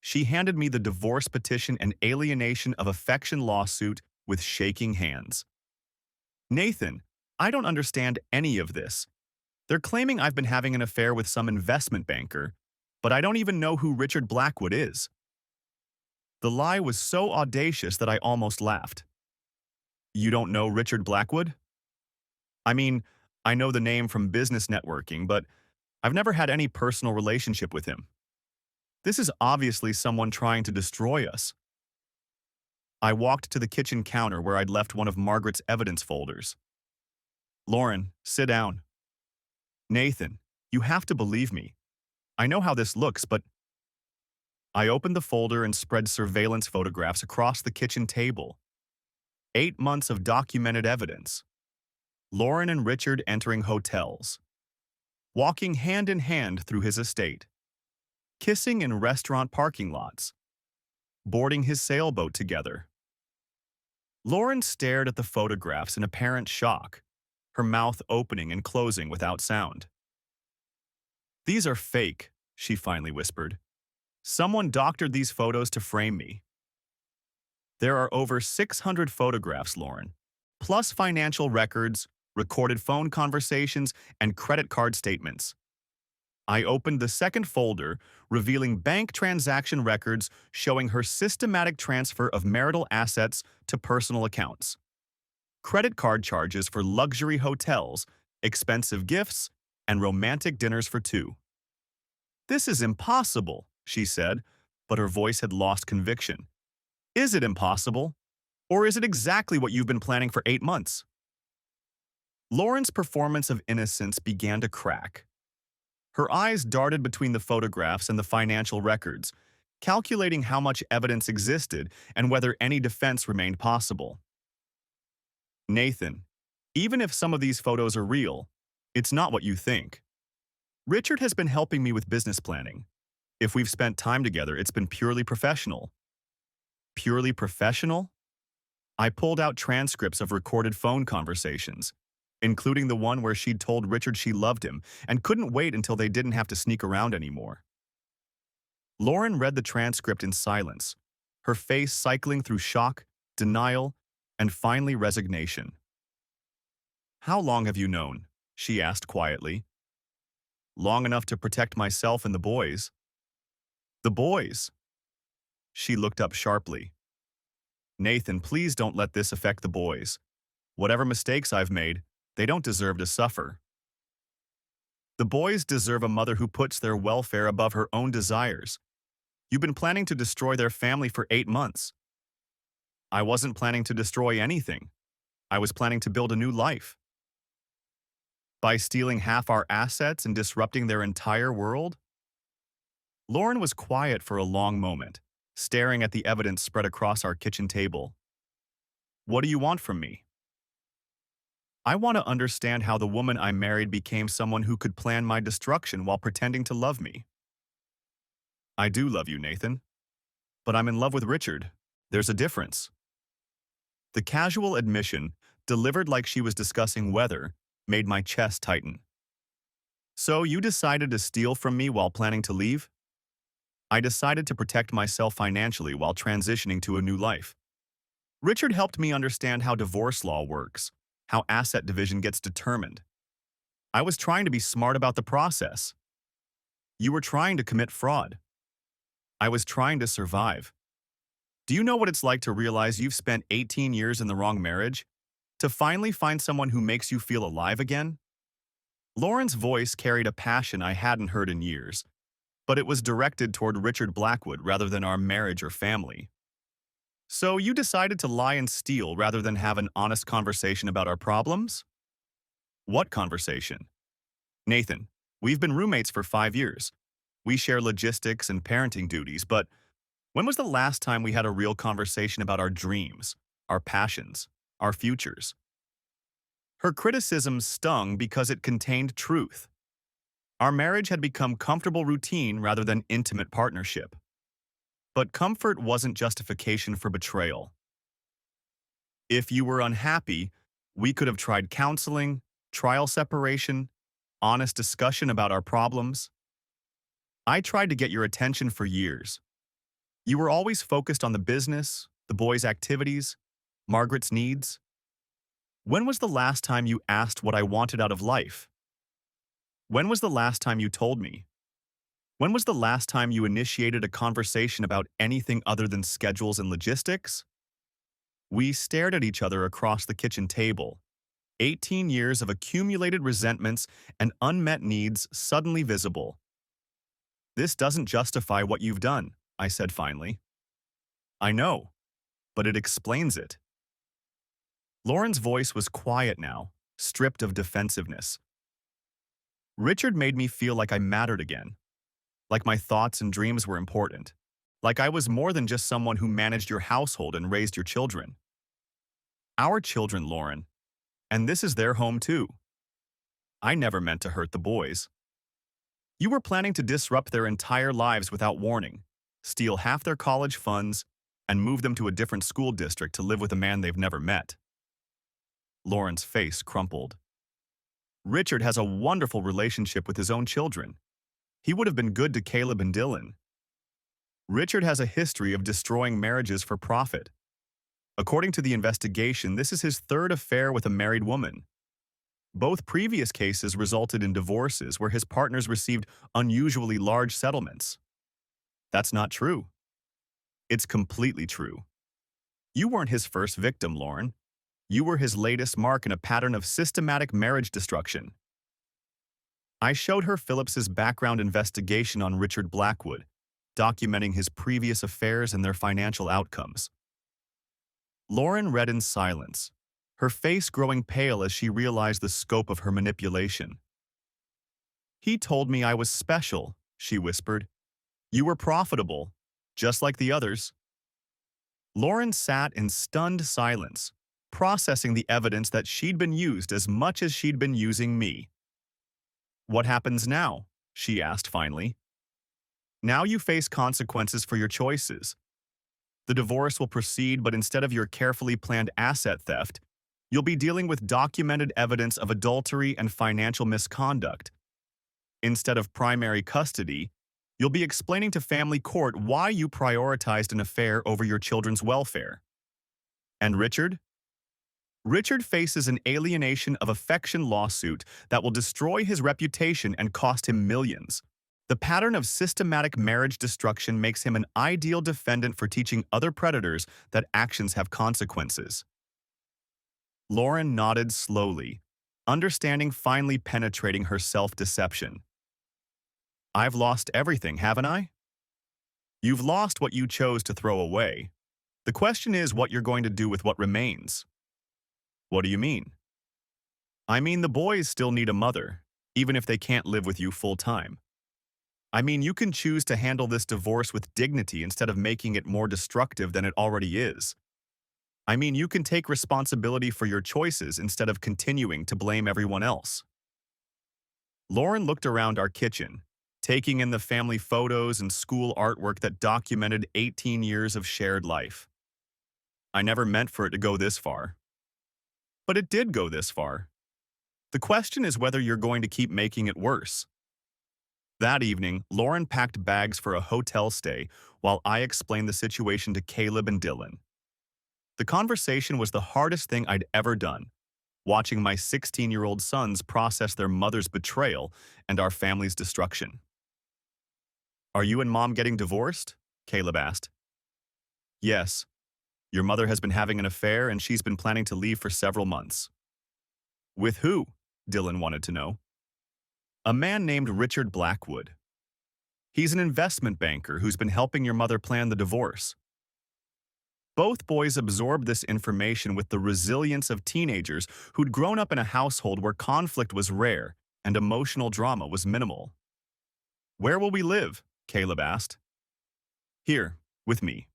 She handed me the divorce petition and alienation of affection lawsuit with shaking hands. Nathan, I don't understand any of this. They're claiming I've been having an affair with some investment banker, but I don't even know who Richard Blackwood is. The lie was so audacious that I almost laughed. You don't know Richard Blackwood? I mean, I know the name from business networking, but I've never had any personal relationship with him. This is obviously someone trying to destroy us. I walked to the kitchen counter where I'd left one of Margaret's evidence folders. Lauren, sit down. Nathan, you have to believe me. I know how this looks, but... I opened the folder and spread surveillance photographs across the kitchen table. 8 months of documented evidence. Lauren and Richard entering hotels, walking hand in hand through his estate, kissing in restaurant parking lots, boarding his sailboat together. Lauren stared at the photographs in apparent shock, her mouth opening and closing without sound. "These are fake," she finally whispered. "Someone doctored these photos to frame me." "There are over 600 photographs, Lauren, plus financial records, recorded phone conversations, and credit card statements." I opened the second folder, revealing bank transaction records showing her systematic transfer of marital assets to personal accounts, credit card charges for luxury hotels, expensive gifts, and romantic dinners for two. "This is impossible," she said, but her voice had lost conviction. "Is it impossible? Or is it exactly what you've been planning for 8 months?" Lauren's performance of innocence began to crack. Her eyes darted between the photographs and the financial records, calculating how much evidence existed and whether any defense remained possible. "Nathan, even if some of these photos are real, it's not what you think. Richard has been helping me with business planning. If we've spent time together, it's been purely professional." "Purely professional?" I pulled out transcripts of recorded phone conversations, including the one where she'd told Richard she loved him and couldn't wait until they didn't have to sneak around anymore. Lauren read the transcript in silence, her face cycling through shock, denial, and finally resignation. "How long have you known?" she asked quietly. "Long enough to protect myself and the boys." "The boys?" She looked up sharply. "Nathan, please don't let this affect the boys. Whatever mistakes I've made, they don't deserve to suffer. The boys deserve a mother who puts their welfare above her own desires. You've been planning to destroy their family for 8 months. I wasn't planning to destroy anything. I was planning to build a new life. By stealing half our assets and disrupting their entire world?" Lauren was quiet for a long moment, staring at the evidence spread across our kitchen table. "What do you want from me?" "I want to understand how the woman I married became someone who could plan my destruction while pretending to love me." "I do love you, Nathan. But I'm in love with Richard. There's a difference." The casual admission, delivered like she was discussing weather, made my chest tighten. "So you decided to steal from me while planning to leave?" "I decided to protect myself financially while transitioning to a new life. Richard helped me understand how divorce law works, how asset division gets determined. I was trying to be smart about the process. You were trying to commit fraud. I was trying to survive. Do you know what it's like to realize you've spent 18 years in the wrong marriage? To finally find someone who makes you feel alive again?" Lauren's voice carried a passion I hadn't heard in years, but it was directed toward Richard Blackwood rather than our marriage or family. "So you decided to lie and steal rather than have an honest conversation about our problems?" "What conversation?" "Nathan, we've been roommates for 5 years. We share logistics and parenting duties, but when was the last time we had a real conversation about our dreams, our passions, our futures?" Her criticism stung because it contained truth. Our marriage had become comfortable routine rather than intimate partnership. But comfort wasn't justification for betrayal. If you were unhappy, we could have tried counseling, trial separation, honest discussion about our problems. I tried to get your attention for years. You were always focused on the business, the boys' activities, Margaret's needs. When was the last time you asked what I wanted out of life? When was the last time you told me? When was the last time you initiated a conversation about anything other than schedules and logistics? We stared at each other across the kitchen table, 18 years of accumulated resentments and unmet needs suddenly visible. "This doesn't justify what you've done," I said finally. "I know, but it explains it." Lauren's voice was quiet now, stripped of defensiveness. "Richard made me feel like I mattered again, like my thoughts and dreams were important, like I was more than just someone who managed your household and raised your children. Our children, Lauren. And this is their home too. I never meant to hurt the boys. You were planning to disrupt their entire lives without warning, steal half their college funds, and move them to a different school district to live with a man they've never met. Lauren's face crumpled. Richard has a wonderful relationship with his own children. He would have been good to Caleb and Dylan. Richard has a history of destroying marriages for profit. According to the investigation, this is his third affair with a married woman. Both previous cases resulted in divorces where his partners received unusually large settlements. That's not true. It's completely true. You weren't his first victim, Lauren. You were his latest mark in a pattern of systematic marriage destruction. I showed her Phillips's background investigation on Richard Blackwood, documenting his previous affairs and their financial outcomes. Lauren read in silence, her face growing pale as she realized the scope of her manipulation. He told me I was special, she whispered. You were profitable, just like the others. Lauren sat in stunned silence, processing the evidence that she'd been used as much as she'd been using me. What happens now? She asked finally. Now you face consequences for your choices. The divorce will proceed, but instead of your carefully planned asset theft, you'll be dealing with documented evidence of adultery and financial misconduct. Instead of primary custody, you'll be explaining to family court why you prioritized an affair over your children's welfare. And Richard? Richard faces an alienation of affection lawsuit that will destroy his reputation and cost him millions. The pattern of systematic marriage destruction makes him an ideal defendant for teaching other predators that actions have consequences. Lauren nodded slowly, understanding finally penetrating her self-deception. I've lost everything, haven't I? You've lost what you chose to throw away. The question is what you're going to do with what remains. What do you mean? I mean the boys still need a mother, even if they can't live with you full-time. I mean you can choose to handle this divorce with dignity instead of making it more destructive than it already is. I mean you can take responsibility for your choices instead of continuing to blame everyone else. Lauren looked around our kitchen, taking in the family photos and school artwork that documented 18 years of shared life. I never meant for it to go this far. But it did go this far. The question is whether you're going to keep making it worse. That evening, Lauren packed bags for a hotel stay while I explained the situation to Caleb and Dylan. The conversation was the hardest thing I'd ever done, watching my 16-year-old sons process their mother's betrayal and our family's destruction. Are you and Mom getting divorced? Caleb asked. Yes. Your mother has been having an affair and she's been planning to leave for several months. With who? Dylan wanted to know. A man named Richard Blackwood. He's an investment banker who's been helping your mother plan the divorce. Both boys absorbed this information with the resilience of teenagers who'd grown up in a household where conflict was rare and emotional drama was minimal. Where will we live? Caleb asked. Here, with me.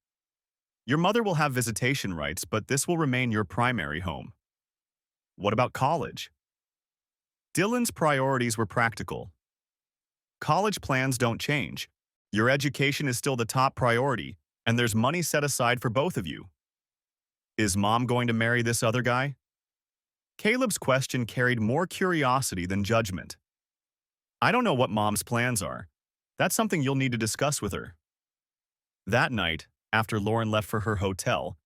Your mother will have visitation rights, but this will remain your primary home. What about college? Dylan's priorities were practical. College plans don't change. Your education is still the top priority, and there's money set aside for both of you. Is Mom going to marry this other guy? Caleb's question carried more curiosity than judgment. I don't know what Mom's plans are. That's something you'll need to discuss with her. That night, after Lauren left for her hotel,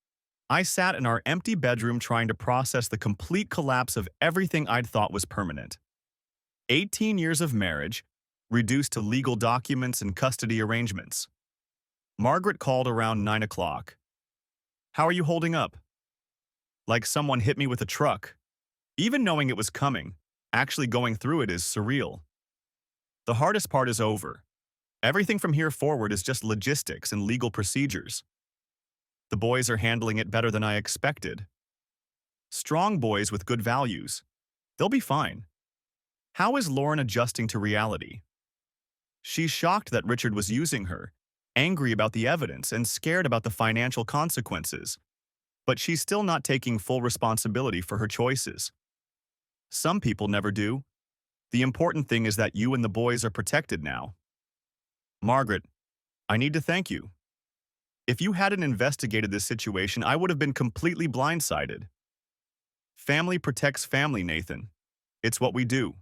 I sat in our empty bedroom trying to process the complete collapse of everything I'd thought was permanent. 18 years of marriage, reduced to legal documents and custody arrangements. Margaret called around 9 o'clock. How are you holding up? Like someone hit me with a truck. Even knowing it was coming, actually going through it is surreal. The hardest part is over. Everything from here forward is just logistics and legal procedures. The boys are handling it better than I expected. Strong boys with good values. They'll be fine. How is Lauren adjusting to reality? She's shocked that Richard was using her, angry about the evidence, and scared about the financial consequences. but she's still not taking full responsibility for her choices. Some people never do. The important thing is that you and the boys are protected now. Margaret, I need to thank you. If you hadn't investigated this situation, I would have been completely blindsided. Family protects family, Nathan. It's what we do.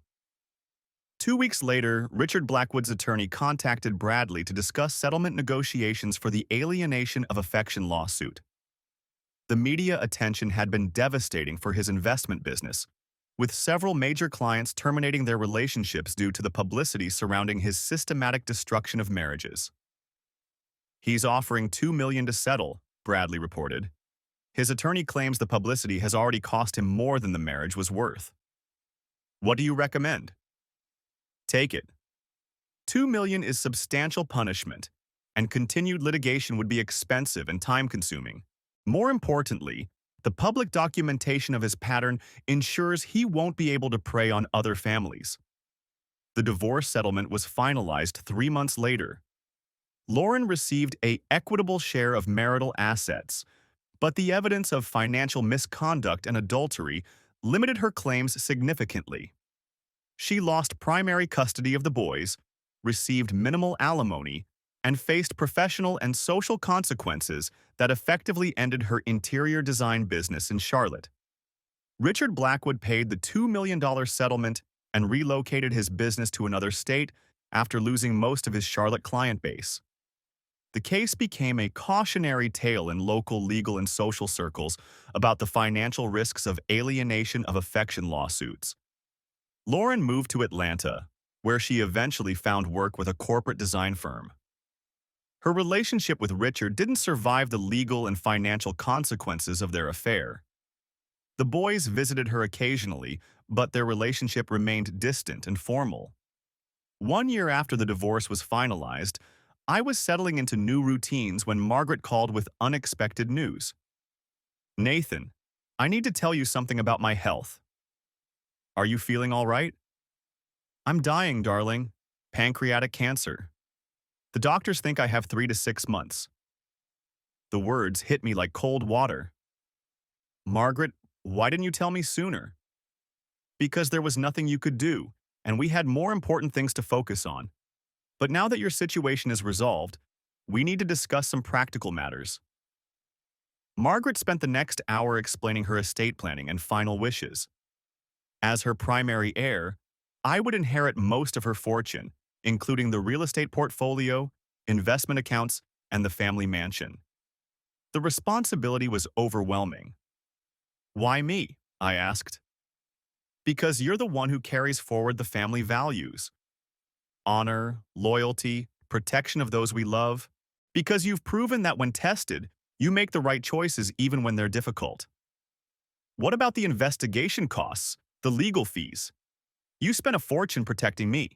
2 weeks later, Richard Blackwood's attorney contacted Bradley to discuss settlement negotiations for the alienation of affection lawsuit. The media attention had been devastating for his investment business, with several major clients terminating their relationships due to the publicity surrounding his systematic destruction of marriages. He's offering $2 million to settle, Bradley reported. His attorney claims the publicity has already cost him more than the marriage was worth. What do you recommend? Take it. $2 million is substantial punishment, and continued litigation would be expensive and time-consuming. More importantly, the public documentation of his pattern ensures he won't be able to prey on other families. The divorce settlement was finalized 3 months later. Lauren received an equitable share of marital assets, but the evidence of financial misconduct and adultery limited her claims significantly. She lost primary custody of the boys, received minimal alimony, and faced professional and social consequences that effectively ended her interior design business in Charlotte. Richard Blackwood paid the $2 million settlement and relocated his business to another state after losing most of his Charlotte client base. The case became a cautionary tale in local legal and social circles about the financial risks of alienation of affection lawsuits. Lauren moved to Atlanta, where she eventually found work with a corporate design firm. Her relationship with Richard didn't survive the legal and financial consequences of their affair. The boys visited her occasionally, but their relationship remained distant and formal. 1 year after the divorce was finalized, I was settling into new routines when Margaret called with unexpected news. Nathan, I need to tell you something about my health. Are you feeling all right? I'm dying, darling. Pancreatic cancer. The doctors think I have 3 to 6 months. The words hit me like cold water. Margaret, why didn't you tell me sooner? Because there was nothing you could do, and we had more important things to focus on. But now that your situation is resolved, we need to discuss some practical matters. Margaret spent the next hour explaining her estate planning and final wishes. As her primary heir, I would inherit most of her fortune, including the real estate portfolio, investment accounts, and the family mansion. The responsibility was overwhelming. Why me? I asked. Because you're the one who carries forward the family values. Honor, loyalty, protection of those we love. Because you've proven that when tested, you make the right choices even when they're difficult. What about the investigation costs, the legal fees? You spent a fortune protecting me.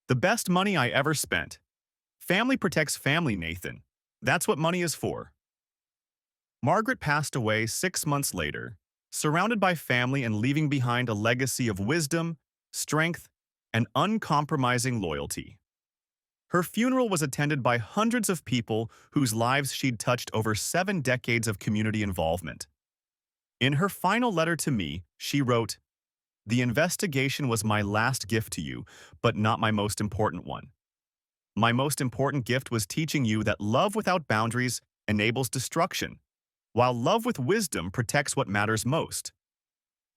The best money I ever spent. Family protects family, Nathan. That's what money is for. Margaret passed away 6 months later, surrounded by family and leaving behind a legacy of wisdom, strength, and uncompromising loyalty. Her funeral was attended by hundreds of people whose lives she'd touched over 7 decades of community involvement. In her final letter to me, she wrote, "The investigation was my last gift to you, but not my most important one. My most important gift was teaching you that love without boundaries enables destruction, while love with wisdom protects what matters most.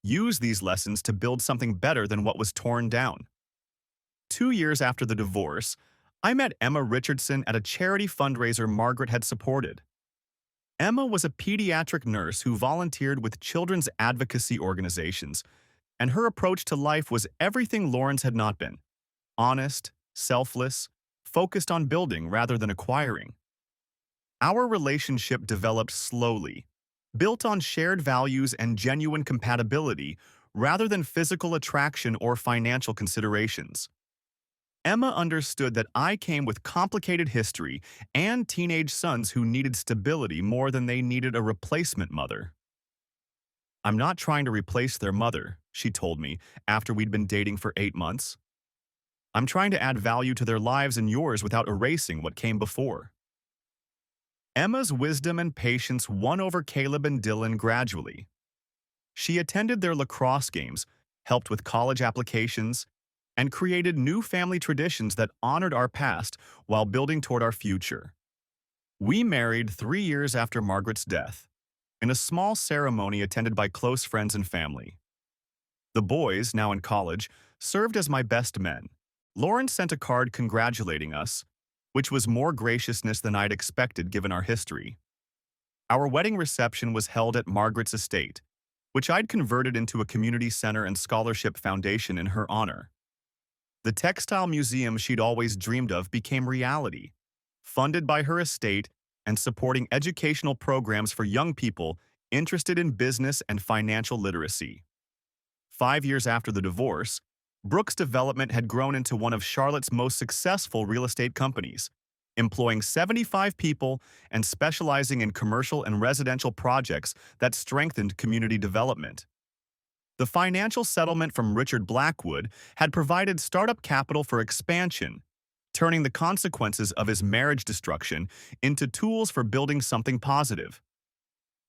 Use these lessons to build something better than what was torn down." 2 years after the divorce, I met Emma Richardson at a charity fundraiser Margaret had supported. Emma was a pediatric nurse who volunteered with children's advocacy organizations, and her approach to life was everything Lauren's had not been: honest, selfless, focused on building rather than acquiring. Our relationship developed slowly, built on shared values and genuine compatibility rather than physical attraction or financial considerations. Emma understood that I came with complicated history and teenage sons who needed stability more than they needed a replacement mother. "I'm not trying to replace their mother," she told me after we'd been dating for 8 months. "I'm trying to add value to their lives and yours without erasing what came before." Emma's wisdom and patience won over Caleb and Dylan gradually. She attended their lacrosse games, helped with college applications, and created new family traditions that honored our past while building toward our future. We married 3 years after Margaret's death, in a small ceremony attended by close friends and family. The boys, now in college, served as my best men. Lauren sent a card congratulating us, which was more graciousness than I'd expected given our history. Our wedding reception was held at Margaret's estate, which I'd converted into a community center and scholarship foundation in her honor. The textile museum she'd always dreamed of became reality, funded by her estate and supporting educational programs for young people interested in business and financial literacy. 5 years after the divorce, Brooks Development had grown into one of Charlotte's most successful real estate companies, employing 75 people and specializing in commercial and residential projects that strengthened community development. The financial settlement from Richard Blackwood had provided startup capital for expansion, turning the consequences of his marriage destruction into tools for building something positive.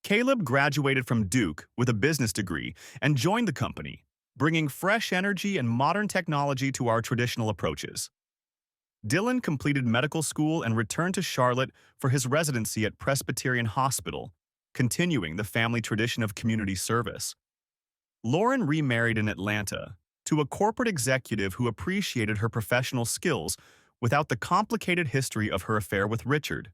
Caleb graduated from Duke with a business degree and joined the company, bringing fresh energy and modern technology to our traditional approaches. Dylan completed medical school and returned to Charlotte for his residency at Presbyterian Hospital, continuing the family tradition of community service. Lauren remarried in Atlanta to a corporate executive who appreciated her professional skills without the complicated history of her affair with Richard.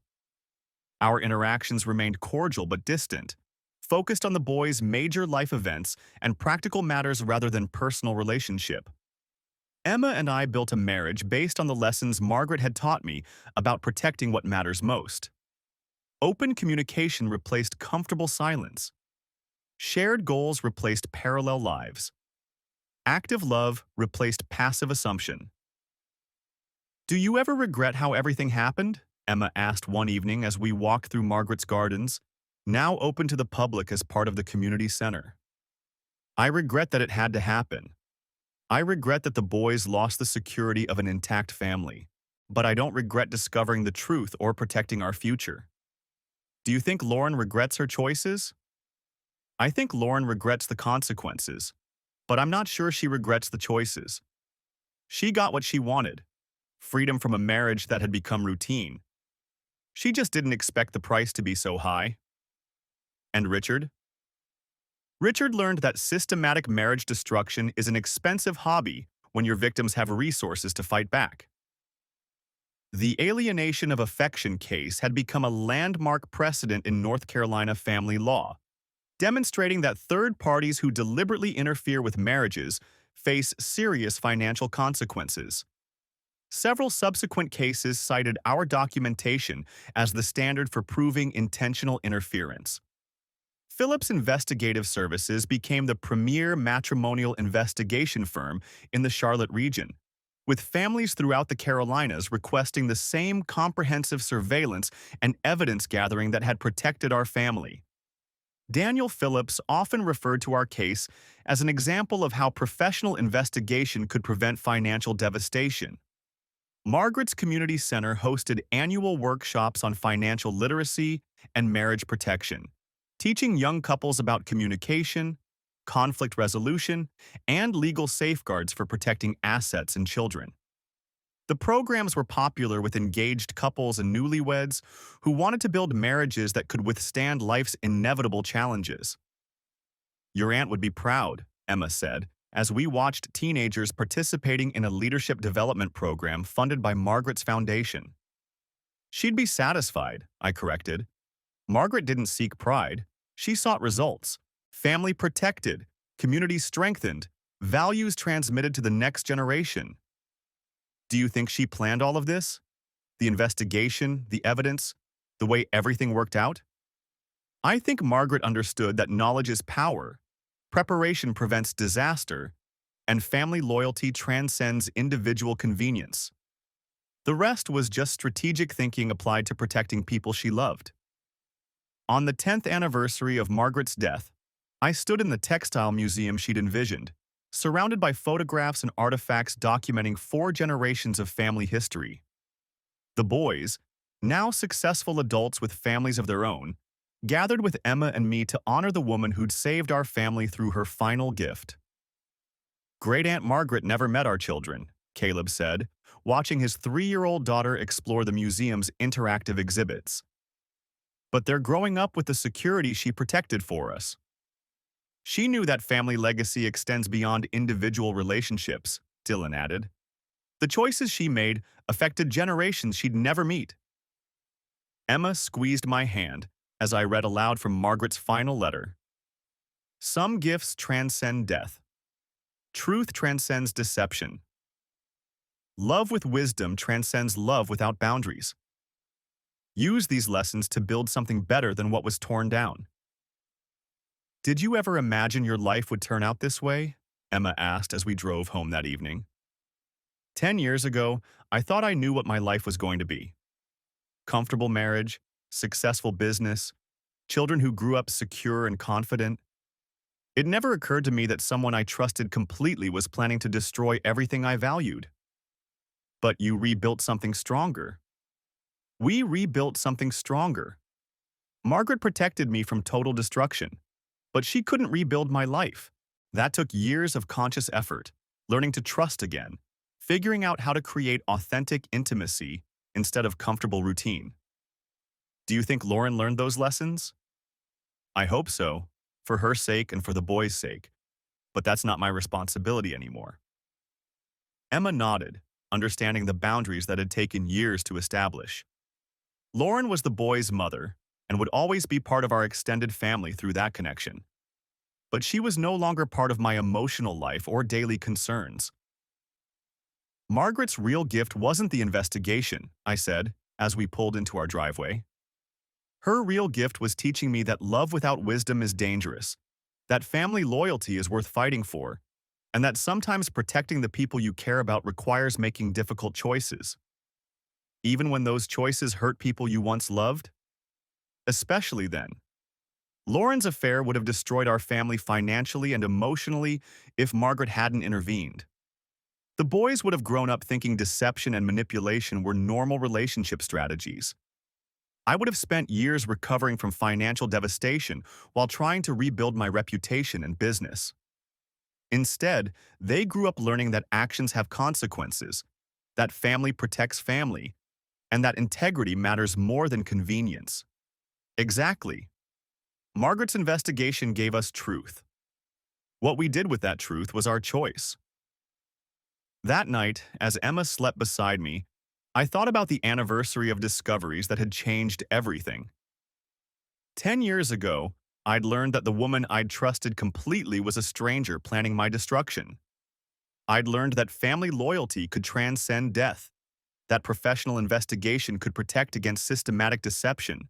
Our interactions remained cordial but distant, focused on the boys' major life events and practical matters rather than personal relationship. Emma and I built a marriage based on the lessons Margaret had taught me about protecting what matters most. Open communication replaced comfortable silence. Shared goals replaced parallel lives. Active love replaced passive assumption. "Do you ever regret how everything happened?" Emma asked one evening as we walked through Margaret's gardens, now open to the public as part of the community center. "I regret that it had to happen. I regret that the boys lost the security of an intact family, but I don't regret discovering the truth or protecting our future." "Do you think Lauren regrets her choices?" "I think Lauren regrets the consequences, but I'm not sure she regrets the choices. She got what she wanted, freedom from a marriage that had become routine. She just didn't expect the price to be so high." "And Richard?" "Richard learned that systematic marriage destruction is an expensive hobby when your victims have resources to fight back." The alienation of affection case had become a landmark precedent in North Carolina family law, demonstrating that third parties who deliberately interfere with marriages face serious financial consequences. Several subsequent cases cited our documentation as the standard for proving intentional interference. Phillips Investigative Services became the premier matrimonial investigation firm in the Charlotte region, with families throughout the Carolinas requesting the same comprehensive surveillance and evidence gathering that had protected our family. Daniel Phillips often referred to our case as an example of how professional investigation could prevent financial devastation. Margaret's Community Center hosted annual workshops on financial literacy and marriage protection, teaching young couples about communication, conflict resolution, and legal safeguards for protecting assets and children. The programs were popular with engaged couples and newlyweds who wanted to build marriages that could withstand life's inevitable challenges. "Your aunt would be proud," Emma said, as we watched teenagers participating in a leadership development program funded by Margaret's foundation. "She'd be satisfied," I corrected. "Margaret didn't seek pride. She sought results. Family protected, communities strengthened, values transmitted to the next generation." "Do you think she planned all of this? The investigation, the evidence, the way everything worked out?" "I think Margaret understood that knowledge is power, preparation prevents disaster, and family loyalty transcends individual convenience. The rest was just strategic thinking applied to protecting people she loved." On the 10th anniversary of Margaret's death, I stood in the textile museum she'd envisioned, surrounded by photographs and artifacts documenting 4 generations of family history. The boys, now successful adults with families of their own, gathered with Emma and me to honor the woman who'd saved our family through her final gift. Great Aunt Margaret never met our children, Caleb said, watching his 3-year-old daughter explore the museum's interactive exhibits. But they're growing up with the security she protected for us. She knew that family legacy extends beyond individual relationships, Dylan added. The choices she made affected generations she'd never meet. Emma squeezed my hand as I read aloud from Margaret's final letter. Some gifts transcend death. Truth transcends deception. Love with wisdom transcends love without boundaries. Use these lessons to build something better than what was torn down. Did you ever imagine your life would turn out this way? Emma asked as we drove home that evening. 10 years ago, I thought I knew what my life was going to be. Comfortable marriage, successful business, children who grew up secure and confident. It never occurred to me that someone I trusted completely was planning to destroy everything I valued. But you rebuilt something stronger. We rebuilt something stronger. Margaret protected me from total destruction, but she couldn't rebuild my life. That took years of conscious effort, learning to trust again, figuring out how to create authentic intimacy instead of comfortable routine. Do you think Lauren learned those lessons? I hope so, for her sake and for the boys' sake, but that's not my responsibility anymore. Emma nodded, understanding the boundaries that had taken years to establish. Lauren was the boys' mother and would always be part of our extended family through that connection. But she was no longer part of my emotional life or daily concerns. Margaret's real gift wasn't the investigation, I said, as we pulled into our driveway. Her real gift was teaching me that love without wisdom is dangerous, that family loyalty is worth fighting for, and that sometimes protecting the people you care about requires making difficult choices. Even when those choices hurt people you once loved? Especially then. Lauren's affair would have destroyed our family financially and emotionally if Margaret hadn't intervened. The boys would have grown up thinking deception and manipulation were normal relationship strategies. I would have spent years recovering from financial devastation while trying to rebuild my reputation and business. Instead, they grew up learning that actions have consequences, that family protects family, and that integrity matters more than convenience. Exactly. Margaret's investigation gave us truth. What we did with that truth was our choice. That night, as Emma slept beside me, I thought about the anniversary of discoveries that had changed everything. 10 years ago, I'd learned that the woman I'd trusted completely was a stranger planning my destruction. I'd learned that family loyalty could transcend death, that professional investigation could protect against systematic deception,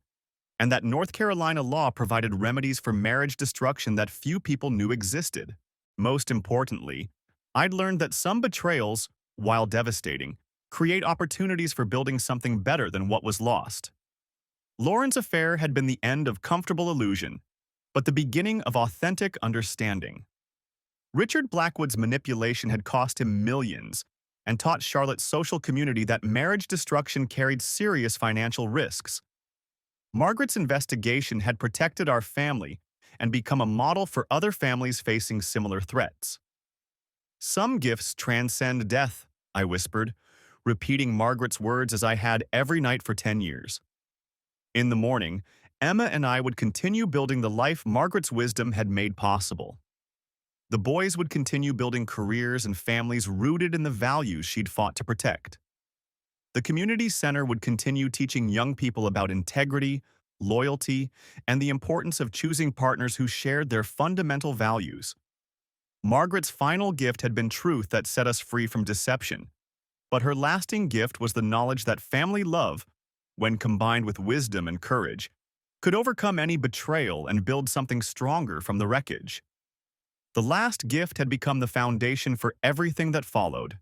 and that North Carolina law provided remedies for marriage destruction that few people knew existed. Most importantly, I'd learned that some betrayals, while devastating, create opportunities for building something better than what was lost. Lauren's affair had been the end of comfortable illusion, but the beginning of authentic understanding. Richard Blackwood's manipulation had cost him millions and taught Charlotte's social community that marriage destruction carried serious financial risks. Margaret's investigation had protected our family and become a model for other families facing similar threats. Some gifts transcend death, I whispered, repeating Margaret's words as I had every night for 10 years. In the morning, Emma and I would continue building the life Margaret's wisdom had made possible. The boys would continue building careers and families rooted in the values she'd fought to protect. The community center would continue teaching young people about integrity, loyalty, and the importance of choosing partners who shared their fundamental values. Margaret's final gift had been truth that set us free from deception, but her lasting gift was the knowledge that family love, when combined with wisdom and courage, could overcome any betrayal and build something stronger from the wreckage. The last gift had become the foundation for everything that followed.